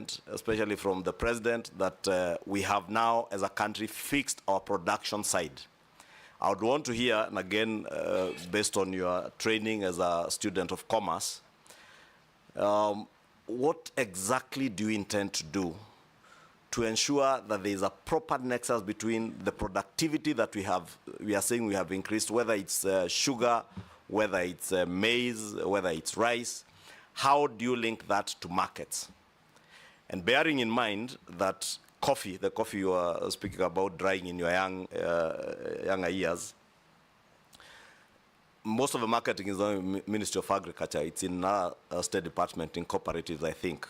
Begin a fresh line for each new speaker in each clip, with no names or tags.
commitment, especially from the president, that we have now, as a country, fixed our production side. I would want to hear, and again, based on your training as a student of commerce, what exactly do you intend to do to ensure that there is a proper nexus between the productivity that we are saying we have increased, whether it's sugar, whether it's maize, whether it's rice? How do you link that to markets? And bearing in mind that coffee, the coffee you are speaking about drying in your younger years, most of the marketing is on the Ministry of Agriculture. It's in our State Department, in cooperatives, I think.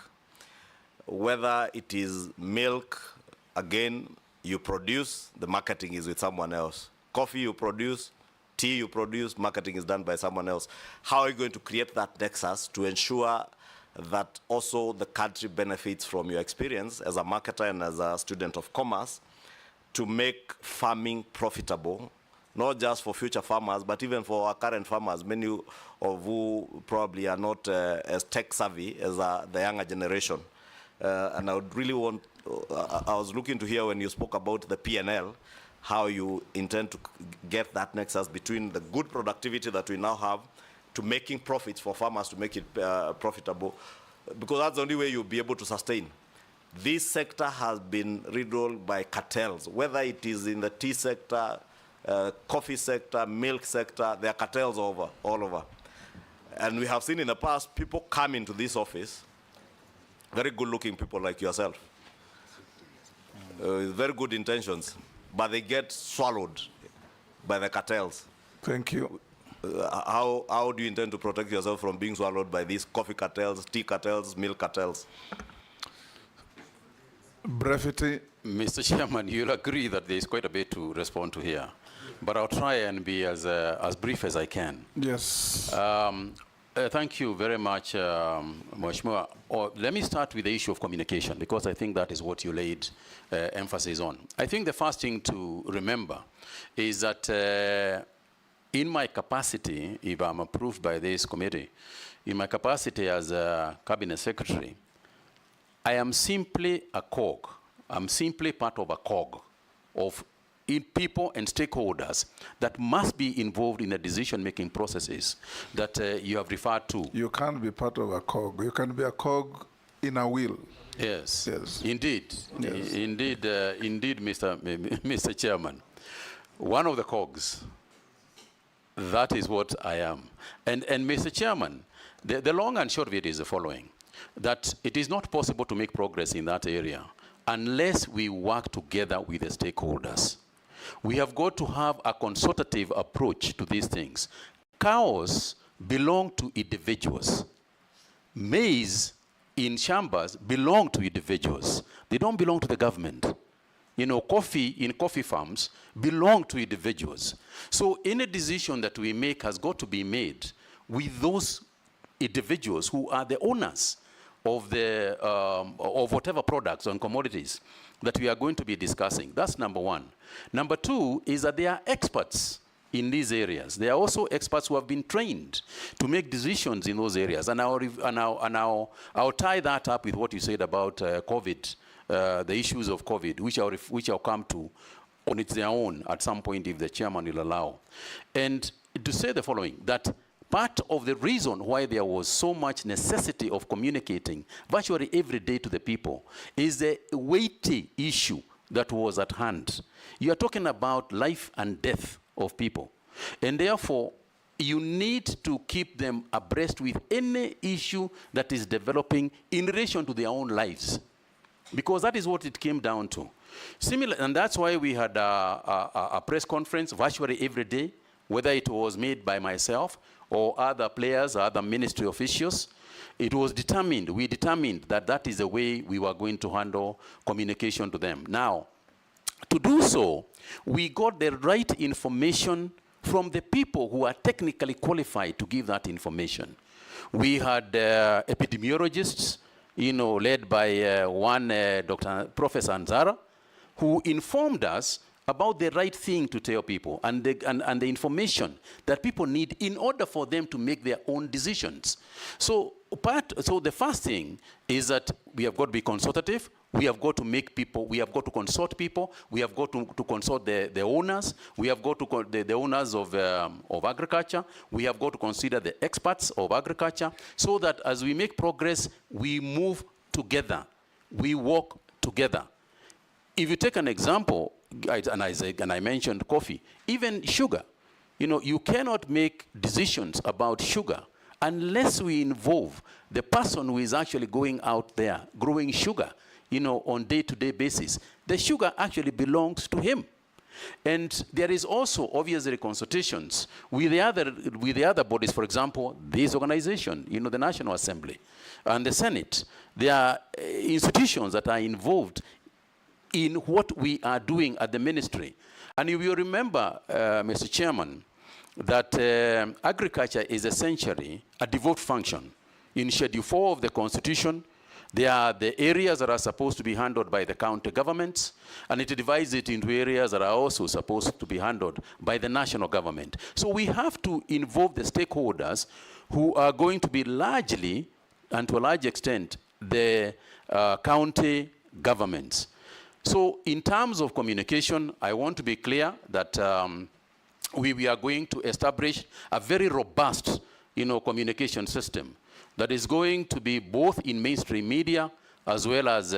Whether it is milk, again, you produce, the marketing is with someone else. Coffee you produce, tea you produce, marketing is done by someone else. How are you going to create that nexus to ensure that also the country benefits from your experience as a marketer and as a student of commerce to make farming profitable, not just for future farmers, but even for our current farmers, many of who probably are not as tech savvy as the younger generation? And I would really want, I was looking to hear when you spoke about the P&L, how you intend to get that nexus between the good productivity that we now have to making profits for farmers to make it profitable, because that's the only way you'll be able to sustain. This sector has been riddled by cartels, whether it is in the tea sector, coffee sector, milk sector. There are cartels all over. And we have seen in the past people come into this office, very good-looking people like yourself, with very good intentions, but they get swallowed by the cartels.
Thank you.
How do you intend to protect yourself from being swallowed by these coffee cartels, tea cartels, milk cartels?
Brevity.
Mr. Chairman, you'll agree that there is quite a bit to respond to here, but I'll try and be as brief as I can.
Yes.
Thank you very much, Mheshimiwa. Let me start with the issue of communication, because I think that is what you laid emphasis on. I think the first thing to remember is that in my capacity, if I'm approved by this committee, in my capacity as a cabinet secretary, I am simply a cog. I'm simply part of a cog of people and stakeholders that must be involved in the decision-making processes that you have referred to.
You can't be part of a cog. You can be a cog in a wheel.
Yes,
yes.
Indeed. Yes. Indeed, Mr. Chairman. One of the cogs, that is what I am. And Mr. Chairman, the long and short of it is the following, that it is not possible to make progress in that area unless we work together with the stakeholders. We have got to have a consultative approach to these things. Cows belong to individuals. Maize in shambas belong to individuals. They don't belong to the government. You know, coffee in coffee farms belong to individuals. So any decision that we make has got to be made with those individuals who are the owners of the of whatever products and commodities that we are going to be discussing. That's number one. Number two is that they are experts in these areas. They are also experts who have been trained to make decisions in those areas. And I'll tie that up with what you said about COVID, the issues of COVID, which I'll come to on its own at some point if the chairman will allow. And to say the following, that part of the reason why there was so much necessity of communicating virtually every day to the people is the weighty issue that was at hand. You are talking about life and death of people. And therefore, you need to keep them abreast with any issue that is developing in relation to their own lives. Because that is what it came down to. Similar, and that's why we had a press conference virtually every day, whether it was made by myself or other players, or other ministry officials. It was determined, we determined that that is the way we were going to handle communication to them. Now, to do so, we got the right information from the people who are technically qualified to give that information. We had epidemiologists, you know, led by one Professor Anzara, who informed us about the right thing to tell people and the information that people need in order for them to make their own decisions. So So the first thing is that we have got to be consultative. We have got to make people, we have got to consult people. We have got to consult the owners. We have got to, the owners of agriculture. We have got to consider the experts of agriculture so that as we make progress, we move together. We work together. If you take an example, and I mentioned coffee, even sugar. You know, you cannot make decisions about sugar unless we involve the person who is actually going out there growing sugar, you know, on day-to-day basis. The sugar actually belongs to him. And there is also obviously consultations with the other bodies, for example, this organization, you know, the National Assembly and the Senate. There are institutions that are involved in what we are doing at the ministry. And you will remember, Mr. Chairman, that agriculture is essentially a devolved function. In Schedule 4 of the Constitution, there are the areas that are supposed to be handled by the county governments, and it divides it into areas that are also supposed to be handled by the national government. So we have to involve the stakeholders who are going to be largely, and to a large extent, the county governments. So in terms of communication, I want to be clear that we are going to establish a very robust, you know, communication system that is going to be both in mainstream media as well as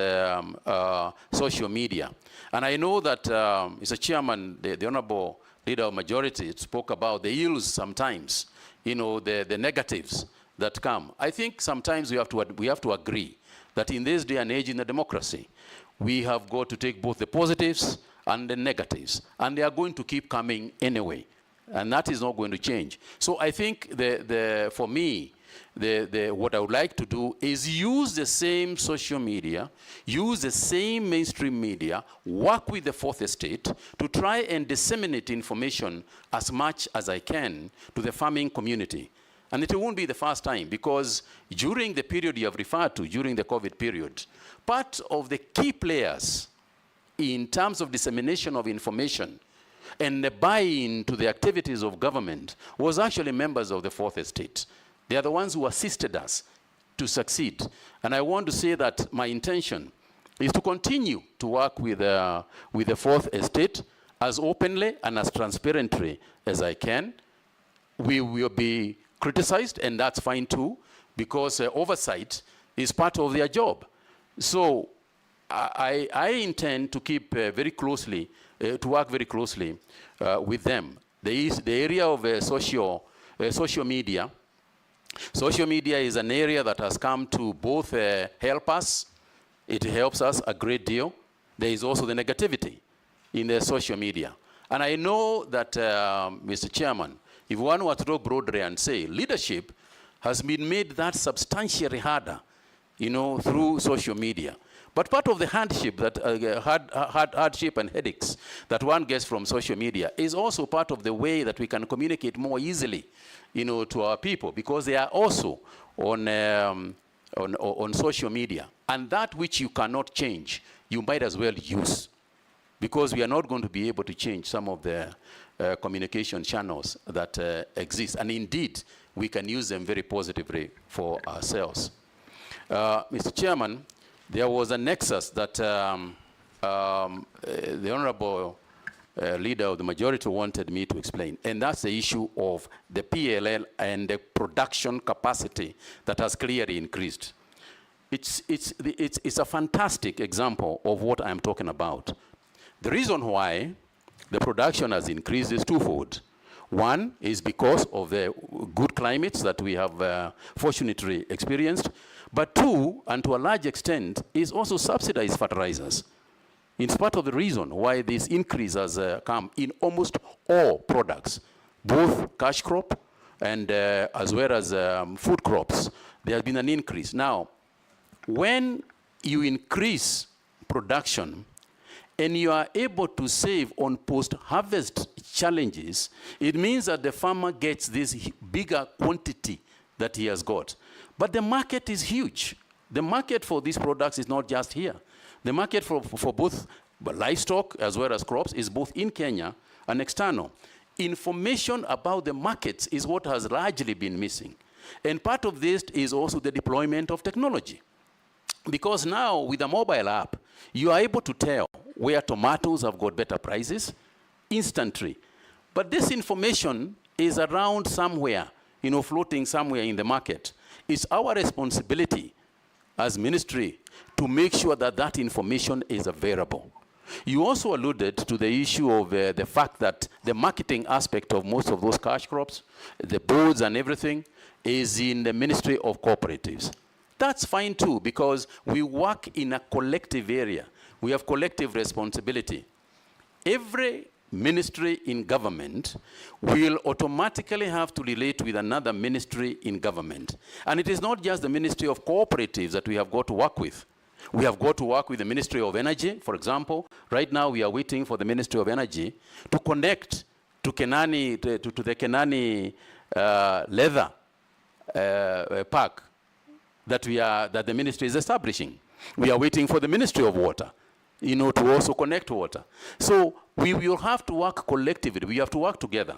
social media. And I know that Mr. Chairman, the Honorable Leader of Majority spoke about the ills sometimes, you know, the negatives that come. I think sometimes we have to agree that in this day and age in the democracy, we have got to take both the positives and the negatives, and they are going to keep coming anyway, and that is not going to change. So I think for me, what I would like to do is use the same social media, use the same mainstream media, work with the fourth estate to try and disseminate information as much as I can to the farming community. And it won't be the first time, because during the period you have referred to, during the COVID period, part of the key players in terms of dissemination of information and the buy-in to the activities of government was actually members of the fourth estate. They are the ones who assisted us to succeed. And I want to say that my intention is to continue to work with the fourth estate as openly and as transparently as I can. We will be criticized, and that's fine too, because oversight is part of their job. So I intend to keep very closely, to work very closely with them. The area of social media. Social media is an area that has come to both help us. It helps us a great deal. There is also the negativity in the social media. And I know that, Mr. Chairman, if one were to talk broadly and say leadership has been made that substantially harder, you know, through social media. But part of the hardship hardship and headaches that one gets from social media is also part of the way that we can communicate more easily, you know, to our people, because they are also on social media. And that which you cannot change, you might as well use, because we are not going to be able to change some of the communication channels that exist. And indeed, we can use them very positively for ourselves. Mr. Chairman, there was a nexus that the Honorable Leader of the Majority wanted me to explain, and that's the issue of the PLL and the production capacity that has clearly increased. It's a fantastic example of what I'm talking about. The reason why the production has increased is twofold. One is because of the good climates that we have fortunately experienced. But two, and to a large extent, is also subsidized fertilizers. It's part of the reason why this increase has come in almost all products, both cash crop and as well as food crops. There has been an increase. Now, when you increase production, and you are able to save on post-harvest challenges, it means that the farmer gets this bigger quantity that he has got. But the market is huge. The market for these products is not just here. The market for both livestock as well as crops is both in Kenya and external. Information about the markets is what has largely been missing. And part of this is also the deployment of technology. Because now, with a mobile app, you are able to tell where tomatoes have got better prices instantly. But this information is around somewhere, floating somewhere in the market. It's our responsibility as ministry to make sure that that information is available. You also alluded to the issue of the fact that the marketing aspect of most of those cash crops, the boards and everything, is in the Ministry of Cooperatives. That's fine too, because we work in a collective area. We have collective responsibility. Every ministry in government will automatically have to relate with another ministry in government. And it is not just the Ministry of Cooperatives that we have got to work with. We have got to work with the Ministry of Energy, for example. Right now, we are waiting for the Ministry of Energy to connect to Kenani, to the Kenani leather park that the ministry is establishing. We are waiting for the Ministry of Water, to also connect water. So we will have to work collectively. We have to work together.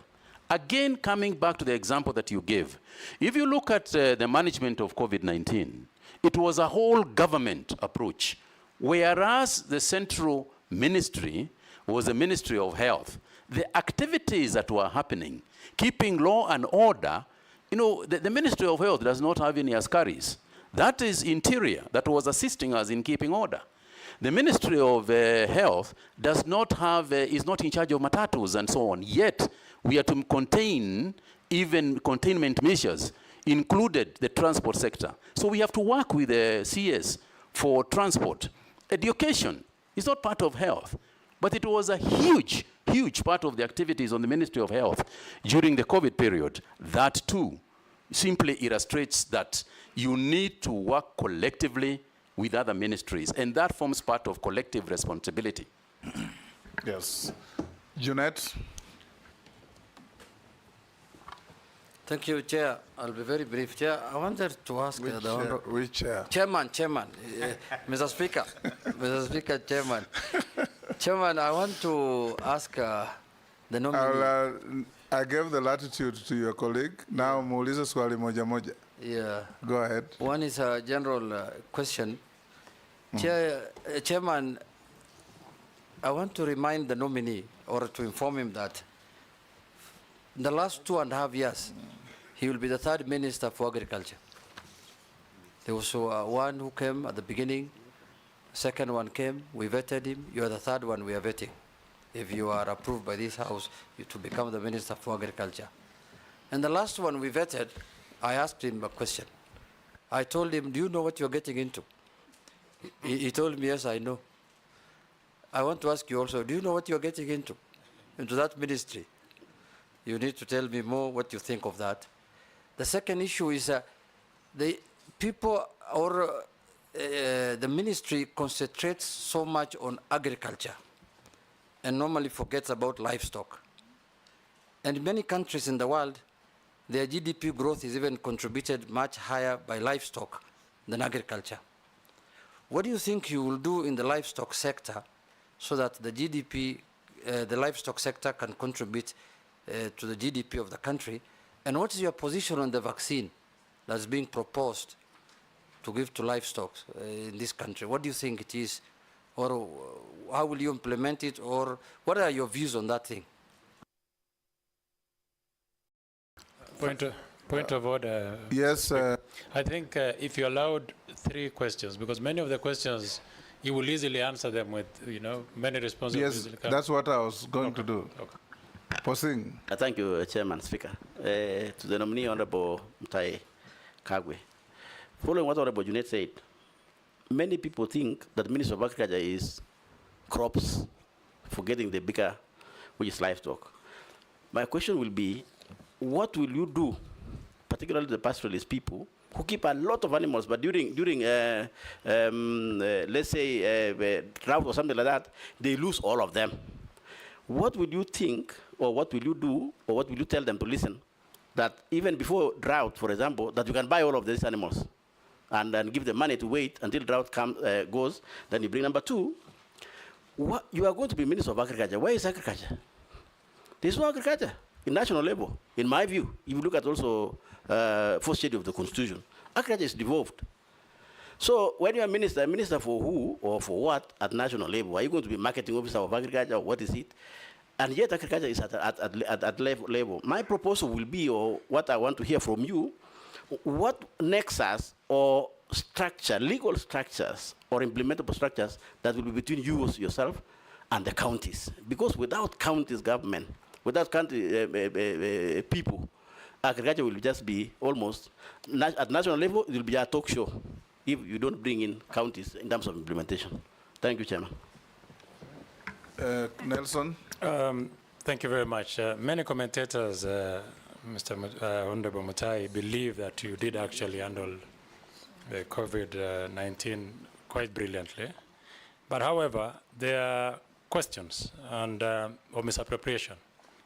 Again, coming back to the example that you gave, if you look at the management of COVID-19, it was a whole government approach, whereas the central ministry was the Ministry of Health. The activities that were happening, keeping law and order, the Ministry of Health does not have any askaris. That is Interior that was assisting us in keeping order. The Ministry of Health does not have, is not in charge of matatus and so on. Yet, we are to contain even containment measures, included the transport sector. So we have to work with the CS for transport. Education is not part of health, but it was a huge, huge part of the activities on the Ministry of Health during the COVID period. That too simply illustrates that you need to work collectively with other ministries, and that forms part of collective responsibility.
Yes. Jeanette?
Thank you, Chair. I'll be very brief. Chair, I wanted to ask the Honourable...
Which chair?
Chairman, Mr. Speaker, Mr. Speaker, Chairman. Chairman, I want to ask the nominee...
I gave the latitude to your colleague. Now, muulize swali moja moja.
Yeah.
Go ahead.
One is a general question. Chairman, I want to remind the nominee, or to inform him that in the last 2.5 years, he will be the third Minister for Agriculture. There was one who came at the beginning, second one came, we vetted him, you are the third one we are vetting. If you are approved by this House, to become the Minister for Agriculture. And the last one we vetted, I asked him a question. I told him, do you know what you're getting into? He told me, yes, I know. I want to ask you also, do you know what you're getting into that ministry? You need to tell me more what you think of that. The second issue is the people or the ministry concentrates so much on agriculture and normally forgets about livestock. And in many countries in the world, their GDP growth is even contributed much higher by livestock than agriculture. What do you think you will do in the livestock sector so that the GDP, the livestock sector can contribute to the GDP of the country? And what is your position on the vaccine that's being proposed to give to livestock in this country? What do you think it is? Or how will you implement it? Or what are your views on that thing?
Point of order.
Yes.
I think if you allowed 3 questions, because many of the questions, you will easily answer them with, many responses.
Yes, that's what I was going to do.
Okay.
Posing.
Thank you, Chairman, Speaker. To the nominee, Honorable Mutahi Kagwe. Following what Honorable Junet said, many people think that the Ministry of Agriculture is crops, forgetting the bigger, which is livestock. My question will be, what will you do, particularly the pastoralist people, who keep a lot of animals, but during let's say, drought or something like that, they lose all of them. What will you think, or what will you do, or what will you tell them to listen, that even before drought, for example, that you can buy all of these animals, and then give them money to wait until drought goes, then you bring number 2. You are going to be Minister of Agriculture. Where is agriculture? There's no agriculture. in national level. In my view, if you look at also first schedule of the Constitution, agriculture is devolved. So when you are minister for who or for what at national level? Are you going to be marketing officer of agriculture, or what is it? And yet agriculture is at level. My proposal will be, or what I want to hear from you, what nexus or structure, legal structures or implementable structures that will be between you yourself and the counties. Because without counties government, without county people, agriculture will just be almost, at national level, it will be a talk show if you don't bring in counties in terms of implementation. Thank you, Chairman.
Nelson?
Thank you very much. Many commentators, Honorable Mutahi, believe that you did actually handle the COVID-19 quite brilliantly. But however, there are questions and of misappropriation,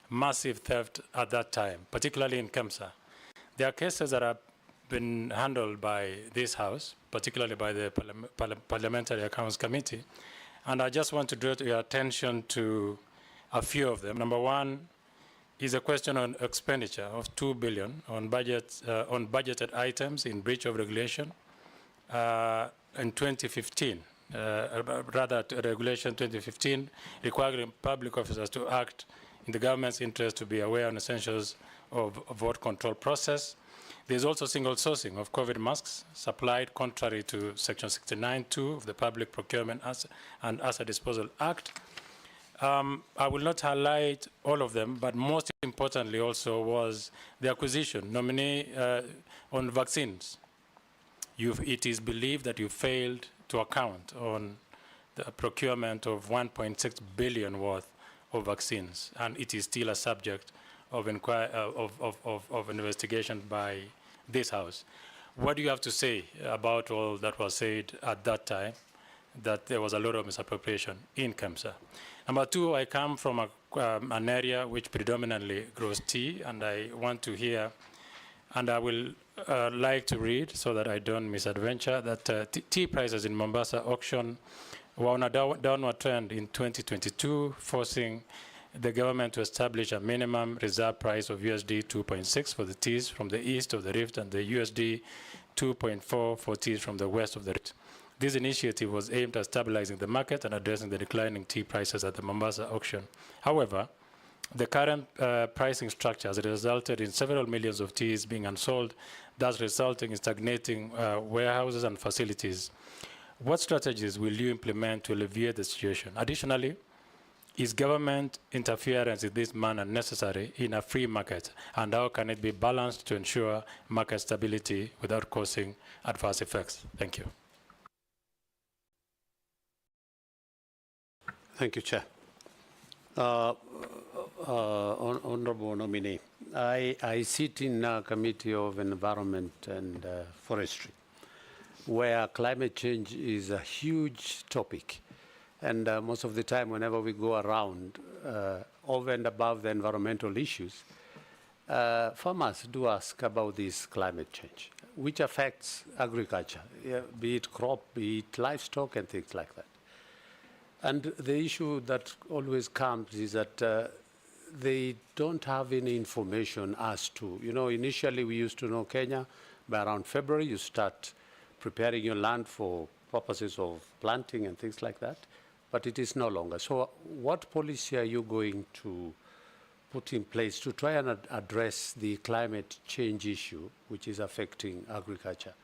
massive theft at that time, particularly in Kemsa. There are cases that have been handled by this House, particularly by the Parliamentary Accounts Committee, and I just want to draw your attention to a few of them. Number one is a question on expenditure of 2 billion on budgeted items in breach of regulation in 2015. Rather, Regulation 2015 requiring public officers to act in the government's interest to be aware on essentials of vote control process. There's also single sourcing of COVID masks supplied contrary to Section 69(2) of the Public Procurement and Asset Disposal Act. I will not highlight all of them, but most importantly also was the acquisition, nominee on vaccines. It is believed that you failed to account on the procurement of 1.6 billion worth of vaccines, and it is still a subject of investigation by this House. What do you have to say about all that was said at that time, that there was a lot of misappropriation in Kemsa? Number two, I come from an area which predominantly grows tea, and I want to hear, and I will like to read so that I don't misadventure, that tea prices in Mombasa auction were on a downward trend in 2022, forcing the government to establish a minimum reserve price of USD 2.6 for the teas from the east of the rift and the USD 2.4 for teas from the west of the rift. This initiative was aimed at stabilizing the market and addressing the declining tea prices at the Mombasa auction. However, the current pricing structure has resulted in several millions of teas being unsold, thus resulting in stagnating warehouses and facilities. What strategies will you implement to alleviate the situation? Additionally, is government interference in this manner necessary in a free market, and how can it be balanced to ensure market stability without causing adverse effects? Thank you.
Thank you, Chair. Honorable nominee, I sit in a Committee of Environment and Forestry, where climate change is a huge topic. And most of the time, whenever we go around, over and above the environmental issues, farmers do ask about this climate change, which affects agriculture, be it crop, be it livestock, and things like that. And the issue that always comes is that they don't have any information as to, initially we used to know Kenya, by around February, you start preparing your land for purposes of planting and things like that. But it is no longer. So what policy are you going to put in place to try and address the climate change issue, which is affecting agriculture?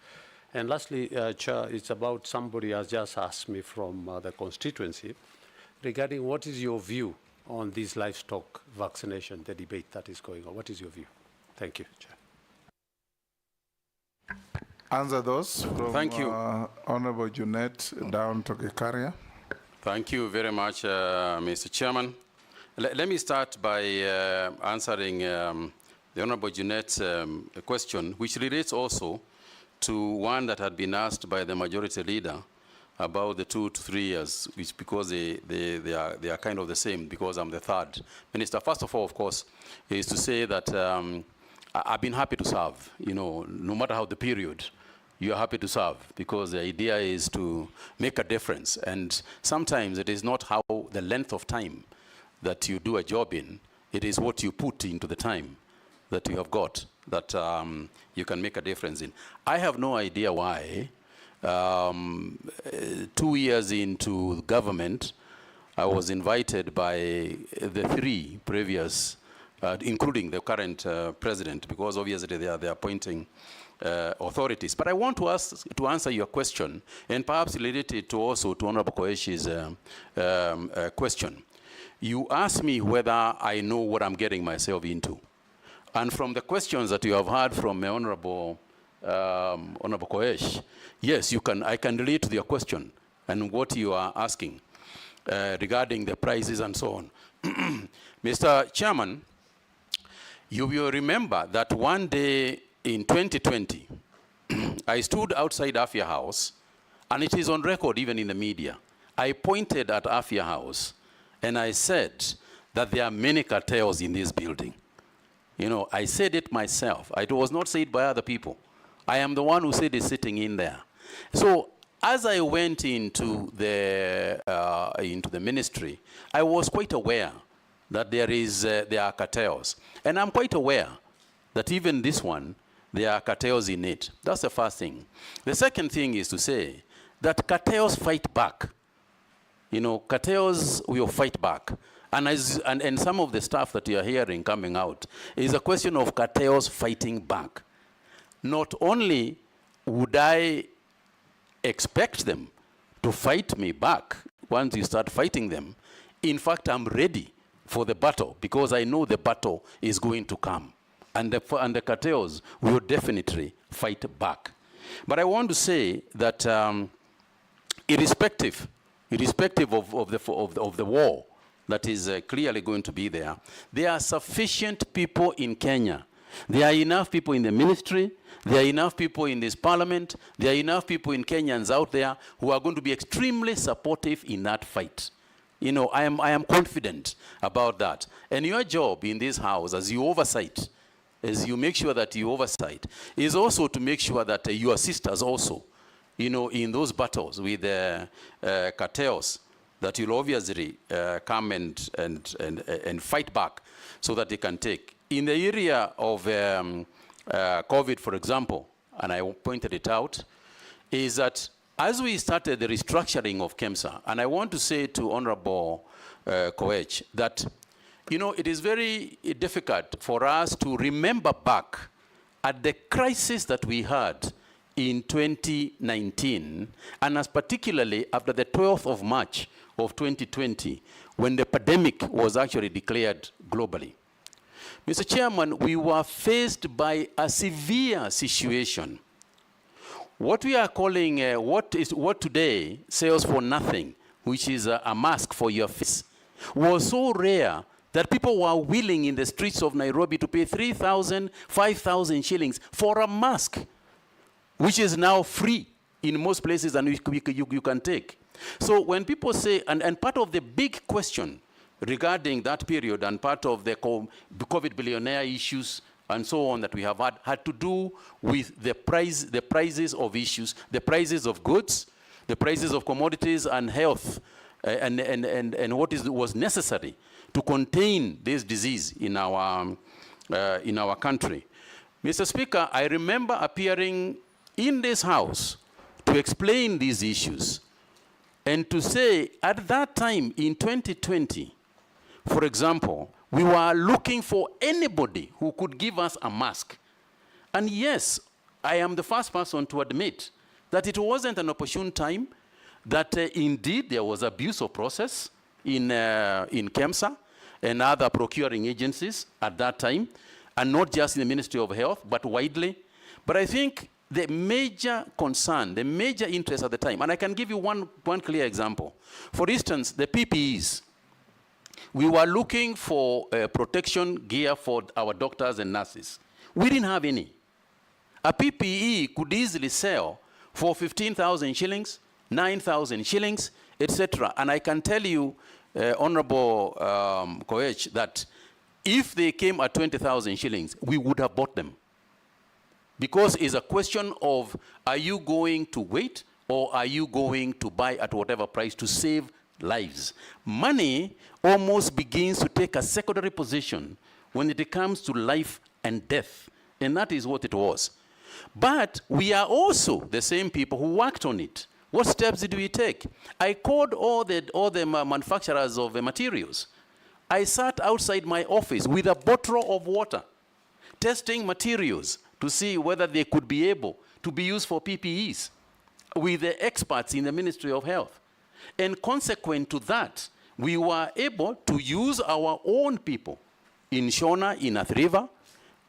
And lastly, Chair, it's about somebody has just asked me from the constituency regarding what is your view on this livestock vaccination, the debate that is going on. What is your view? Thank you, Chair.
Answer those from
Thank you.
Honorable Junet down to Gikaria.
Thank you very much, Mr. Chairman. Let me start by answering the Honorable Junet's question, which relates also to one that had been asked by the majority leader about the 2 to 3 years, which because they are kind of the same, because I'm the third minister. First of all, of course, is to say that I've been happy to serve, no matter how the period. You are happy to serve, because the idea is to make a difference. And sometimes it is not how the length of time that you do a job in, It is what you put into the time that you have got that you can make a difference in. I have no idea why 2 years into government, I was invited by the 3 previous, including the current president, because obviously they are the appointing authorities. But I want to answer your question, and perhaps relate it to also to Honorable Koeshi's question. You asked me whether I know what I'm getting myself into. And from the questions that you have heard from Honorable Koesh, yes, I can relate to your question and what you are asking regarding the prices and so on. Mr. Chairman, you will remember that one day in 2020, I stood outside Afia House, and it is on record even in the media. I pointed at Afia House, and I said that there are many cartels in this building. You know, I said it myself. It was not said by other people. I am the one who said it sitting in there. So as I went into the ministry, I was quite aware that there are cartels. And I'm quite aware that even this one, there are cartels in it. That's the first thing. The second thing is to say that cartels fight back. You know, cartels will fight back. And some of the stuff that you are hearing coming out is a question of cartels fighting back. Not only would I expect them to fight me back once you start fighting them, in fact, I'm ready for the battle because I know the battle is going to come. And the cartels will definitely fight back. But I want to say that irrespective of the war that is clearly going to be there are sufficient people in Kenya. There are enough people in the ministry, there are enough people in this parliament, there are enough people in Kenyans out there who are going to be extremely supportive in that fight. You know, I am confident about that. And your job in this house, as you make sure that you oversight, is also to make sure that you assist us also, you know, in those battles with cartels, that you'll obviously come and fight back so that they can take. In the area of COVID, for example, and I pointed it out, is that as we started the restructuring of KEMSA, and I want to say to Honorable Koech that, you know, it is very difficult for us to remember back at the crisis that we had in 2019, and as particularly after the 12th of March of 2020, when the pandemic was actually declared globally. Mr. Chairman, we were faced by a severe situation. What we are calling, what today sells for nothing, which is a mask for your face, was so rare that people were willing in the streets of Nairobi to pay 3,000, 5,000 shillings for a mask, which is now free in most places and you can take. So when people say, and part of the big question regarding that period and part of the COVID billionaire issues and so on that we have had to do with the prices of issues, the prices of goods, the prices of commodities and health, and what was necessary to contain this disease in our country. Mr. Speaker, I remember appearing in this house to explain these issues and to say at that time in 2020, for example, we were looking for anybody who could give us a mask. And yes, I am the first person to admit that it wasn't an opportune time, that indeed there was abuse of process in KEMSA and other procuring agencies at that time, and not just in the Ministry of Health, but widely. But I think the major concern, the major interest at the time, and I can give you one clear example. For instance, the PPEs. We were looking for protection gear for our doctors and nurses. We didn't have any. A PPE could easily sell for 15,000 shillings, 9,000 shillings, etc. And I can tell you, Honorable Koech, that if they came at 20,000 shillings, we would have bought them. Because it's a question of, are you going to wait or are you going to buy at whatever price to save lives. Money almost begins to take a secondary position when it comes to life and death, and that is what it was. But we are also the same people who worked on it. What steps did we take? I called all the manufacturers of materials. I sat outside my office with a bottle of water, testing materials to see whether they could be able to be used for PPEs with the experts in the Ministry of Health. And consequent to that, we were able to use our own people in Shona, in Athi River,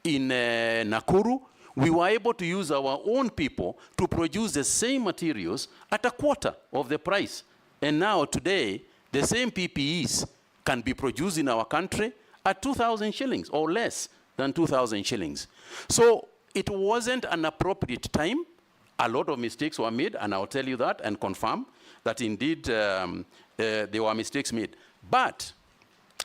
in Nakuru. We were able to use our own people to produce the same materials at a quarter of the price. And now today, the same PPEs can be produced in our country at 2,000 shillings or less than 2,000 shillings. So it wasn't an appropriate time. A lot of mistakes were made, and I'll tell you that and confirm that indeed there were mistakes made. But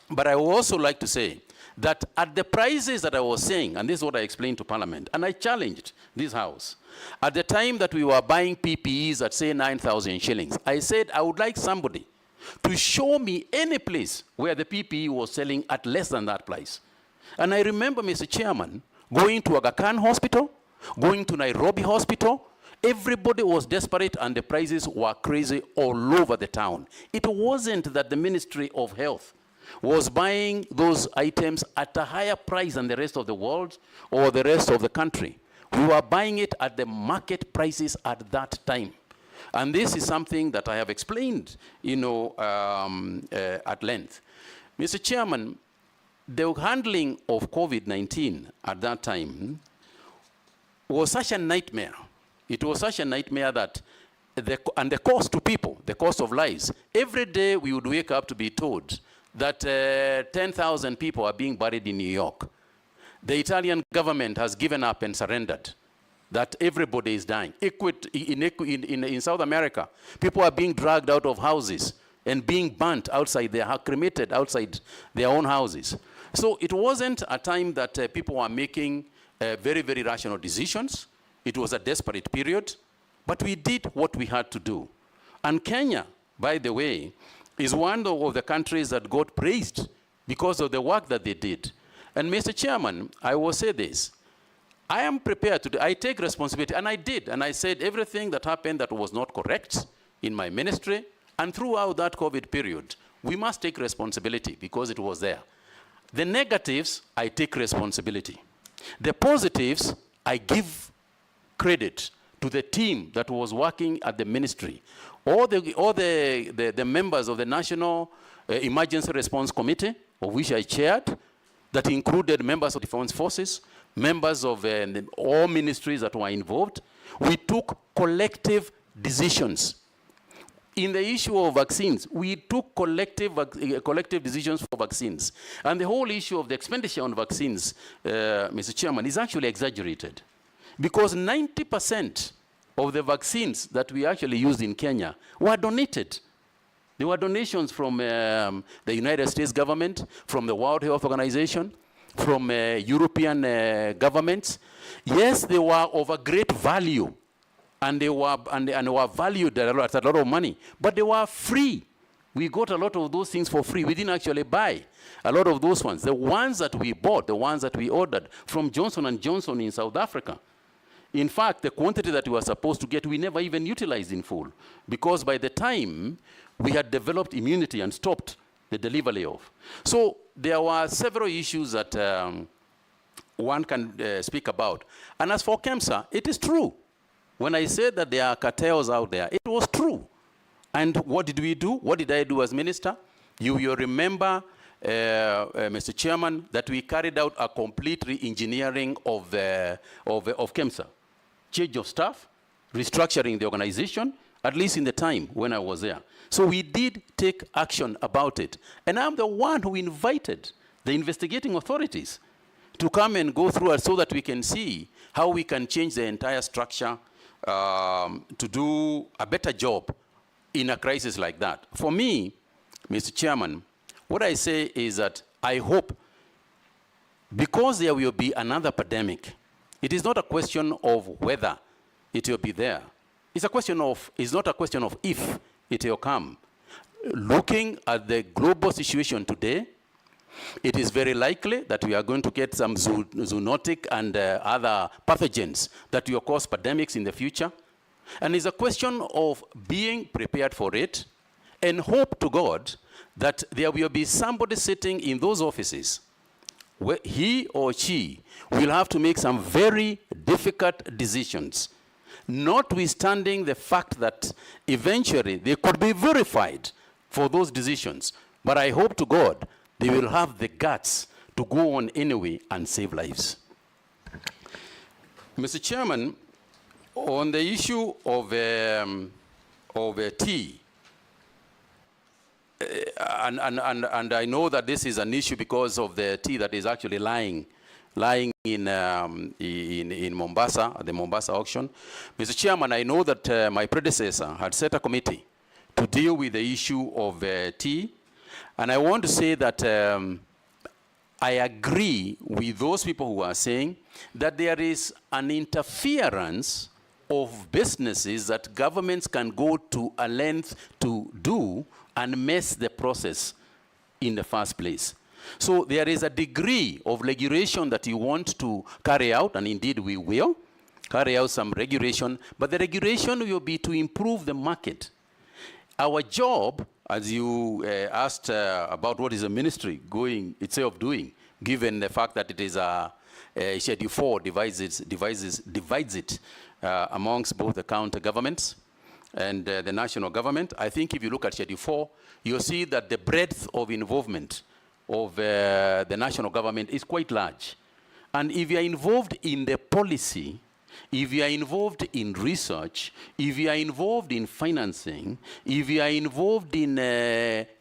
I would also like to say that at the prices that I was saying, and this is what I explained to Parliament, and I challenged this House, at the time that we were buying PPEs at, say, 9,000 shillings, I said I would like somebody to show me any place where the PPE was selling at less than that price. And I remember, Mr. Chairman, going to Aga Khan Hospital, going to Nairobi Hospital. Everybody was desperate and the prices were crazy all over the town. It wasn't that the Ministry of Health was buying those items at a higher price than the rest of the world or the rest of the country. We were buying it at the market prices at that time. And this is something that I have explained, at length. Mr. Chairman, the handling of COVID-19 at that time was such a nightmare. It was such a nightmare that the cost to people, the cost of lives, every day we would wake up to be told that 10,000 people are being buried in New York. The Italian government has given up and surrendered, that everybody is dying. In South America, people are being dragged out of houses and being burnt outside, they are cremated outside their own houses. So it wasn't a time that people were making very, very rational decisions. It was a desperate period, but we did what we had to do. And Kenya, by the way, is one of the countries that got praised because of the work that they did. And Mr. Chairman, I will say this. I am prepared to do, I take responsibility, and I did, and I said everything that happened that was not correct in my ministry, and throughout that COVID period, we must take responsibility because it was there. The negatives, I take responsibility. The positives, I give credit to the team that was working at the ministry. All the members of the National Emergency Response Committee, of which I chaired, that included members of the Defense Forces, members of all ministries that were involved. We took collective decisions. In the issue of vaccines, we took collective decisions for vaccines. And the whole issue of the expenditure on vaccines, Mr. Chairman, is actually exaggerated. Because 90% of the vaccines that we actually used in Kenya were donated. They were donations from the United States government, from the World Health Organization, from European governments. Yes, they were of a great value, and they were valued at a lot of money, but they were free. We got a lot of those things for free. We didn't actually buy a lot of those ones. The ones that we bought, the ones that we ordered from Johnson & Johnson in South Africa. In fact, the quantity that we were supposed to get, we never even utilized in full, because by the time we had developed immunity and stopped the delivery of. So there were several issues that one can speak about. And as for KEMSA, it is true. When I said that there are cartels out there, it was true. And what did we do? What did I do as minister? You will remember, Mr. Chairman, that we carried out a complete re-engineering of KEMSA. Change of staff, restructuring the organization, at least in the time when I was there. So we did take action about it. And I'm the one who invited the investigating authorities to come and go through it so that we can see how we can change the entire structure to do a better job in a crisis like that. For me, Mr. Chairman, what I say is that I hope, because there will be another pandemic, it is not a question of whether it will be there. It's not a question of if it will come. looking at the global situation today, it is very likely that we are going to get some zoonotic and other pathogens that will cause pandemics in the future. And it's a question of being prepared for it and hope to God that there will be somebody sitting in those offices where he or she will have to make some very difficult decisions, notwithstanding the fact that eventually they could be verified for those decisions. But I hope to God they will have the guts to go on anyway and save lives. Mr. Chairman, on the issue of tea, and I know that this is an issue because of the tea that is actually lying in Mombasa, at the Mombasa auction. Mr. Chairman, I know that my predecessor had set a committee to deal with the issue of tea. And I want to say that I agree with those people who are saying that there is an interference of businesses that governments can go to a length to do and mess the process in the first place. So there is a degree of regulation that you want to carry out, and indeed we will carry out some regulation, but the regulation will be to improve the market. Our job, as you asked about what is the ministry going itself doing, given the fact that it is a Schedule 4 divides it amongst both the county governments and the national government. I think if you look at Schedule 4, you'll see that the breadth of involvement of the national government is quite large. And if you are involved in the policy, if you are involved in research, if you are involved in financing, if you are involved in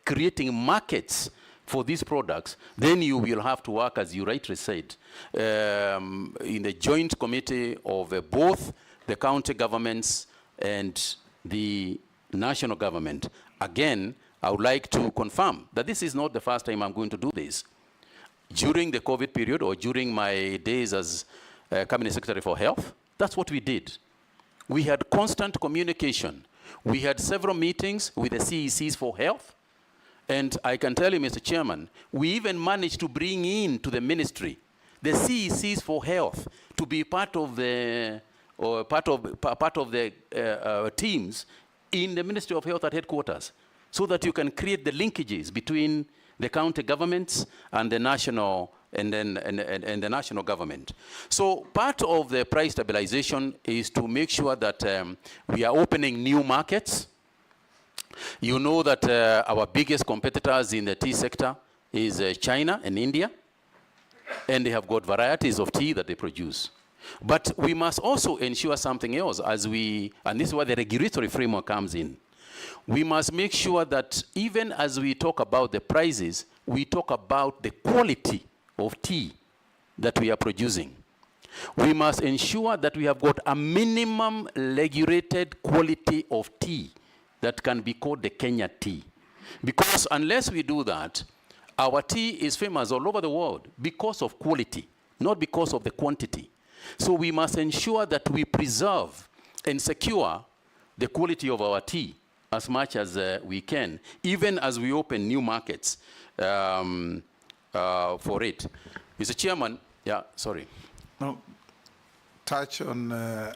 creating markets for these products, then you will have to work, as you rightly said, in the joint committee of both the county governments and the national government. Again, I would like to confirm that this is not the first time I'm going to do this. During the COVID period or during my days as Cabinet Secretary for Health, that's what we did. We had constant communication. We had several meetings with the CECs for health. And I can tell you, Mr. Chairman, we even managed to bring in to the ministry the CECs for health to be part of the teams in the Ministry of Health at headquarters, so that you can create the linkages between the county governments and the national and the national government. So part of the price stabilization is to make sure that we are opening new markets. You know that our biggest competitors in the tea sector is China and India, and they have got varieties of tea that they produce. But we must also ensure something else and this is where the regulatory framework comes in. We must make sure that even as we talk about the prices, we talk about the quality of tea that we are producing. We must ensure that we have got a minimum regulated quality of tea that can be called the Kenya tea. Because unless we do that, our tea is famous all over the world because of quality, not because of the quantity. So we must ensure that we preserve and secure the quality of our tea as much as we can, even as we open new markets for it. Mr. Chairman, sorry.
No, touch on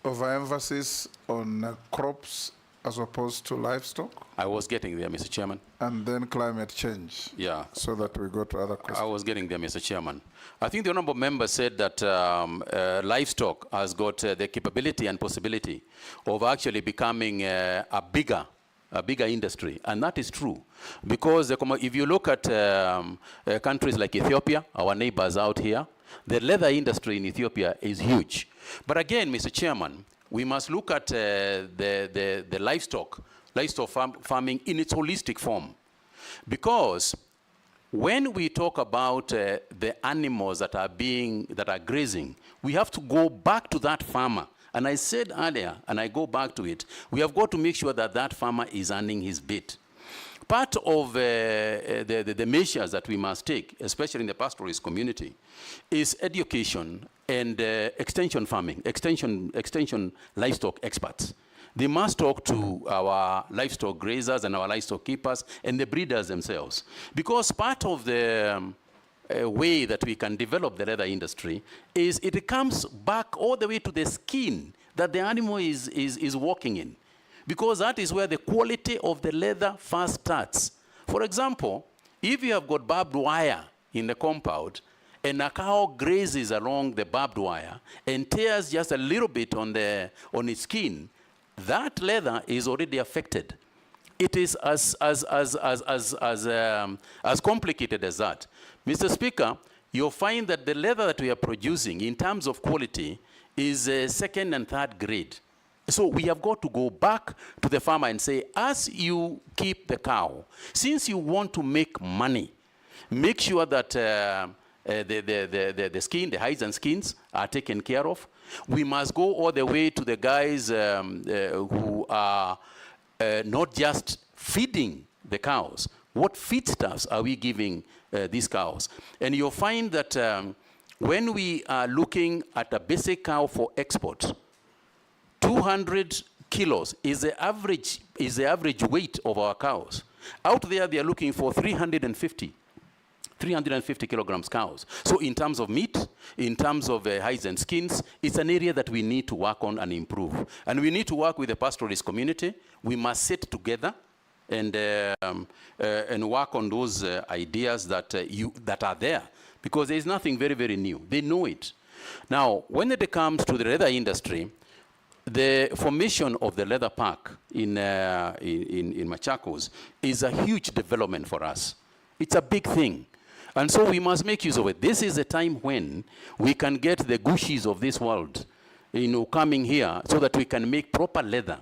overemphasis on crops as opposed to livestock.
I was getting there, Mr. Chairman.
And then climate change.
Yeah.
So that we go to other questions. I
was getting there, Mr. Chairman. I think the honorable member said that livestock has got the capability and possibility of actually becoming a bigger industry, and that is true. Because if you look at countries like Ethiopia, our neighbors out here, the leather industry in Ethiopia is huge. But again, Mr. Chairman, we must look at the livestock farming in its holistic form. Because when we talk about the animals that are grazing, we have to go back to that farmer. And I said earlier, and I go back to it, we have got to make sure that that farmer is earning his bit. Part of the measures that we must take, especially in the pastoralist community, is education and extension farming, extension livestock experts. They must talk to our livestock grazers and our livestock keepers and the breeders themselves. Because part of the way that we can develop the leather industry is it comes back all the way to the skin that the animal is walking in. Because that is where the quality of the leather first starts. For example, if you have got barbed wire in the compound, and a cow grazes along the barbed wire and tears just a little bit on its skin, that leather is already affected. It is as complicated as that. Mr. Speaker, you'll find that the leather that we are producing in terms of quality is second and third grade. So we have got to go back to the farmer and say, as you keep the cow, since you want to make money, make sure that the skin, the hides and skins are taken care of. We must go all the way to the guys who are not just feeding the cows. What feedstuffs are we giving these cows? And you'll find that when we are looking at a basic cow for export, 200 kilos is the average weight of our cows. Out there, they are looking for 350 kilograms cows. So in terms of meat, in terms of hides and skins, it's an area that we need to work on and improve. And we need to work with the pastoralist community. We must sit together and work on those ideas that are there. Because there is nothing very, very new. They know it. Now, when it comes to the leather industry, the formation of the leather park in Machakos is a huge development for us. It's a big thing. And so we must make use of it. This is a time when we can get the Gushis of this world, coming here so that we can make proper leather.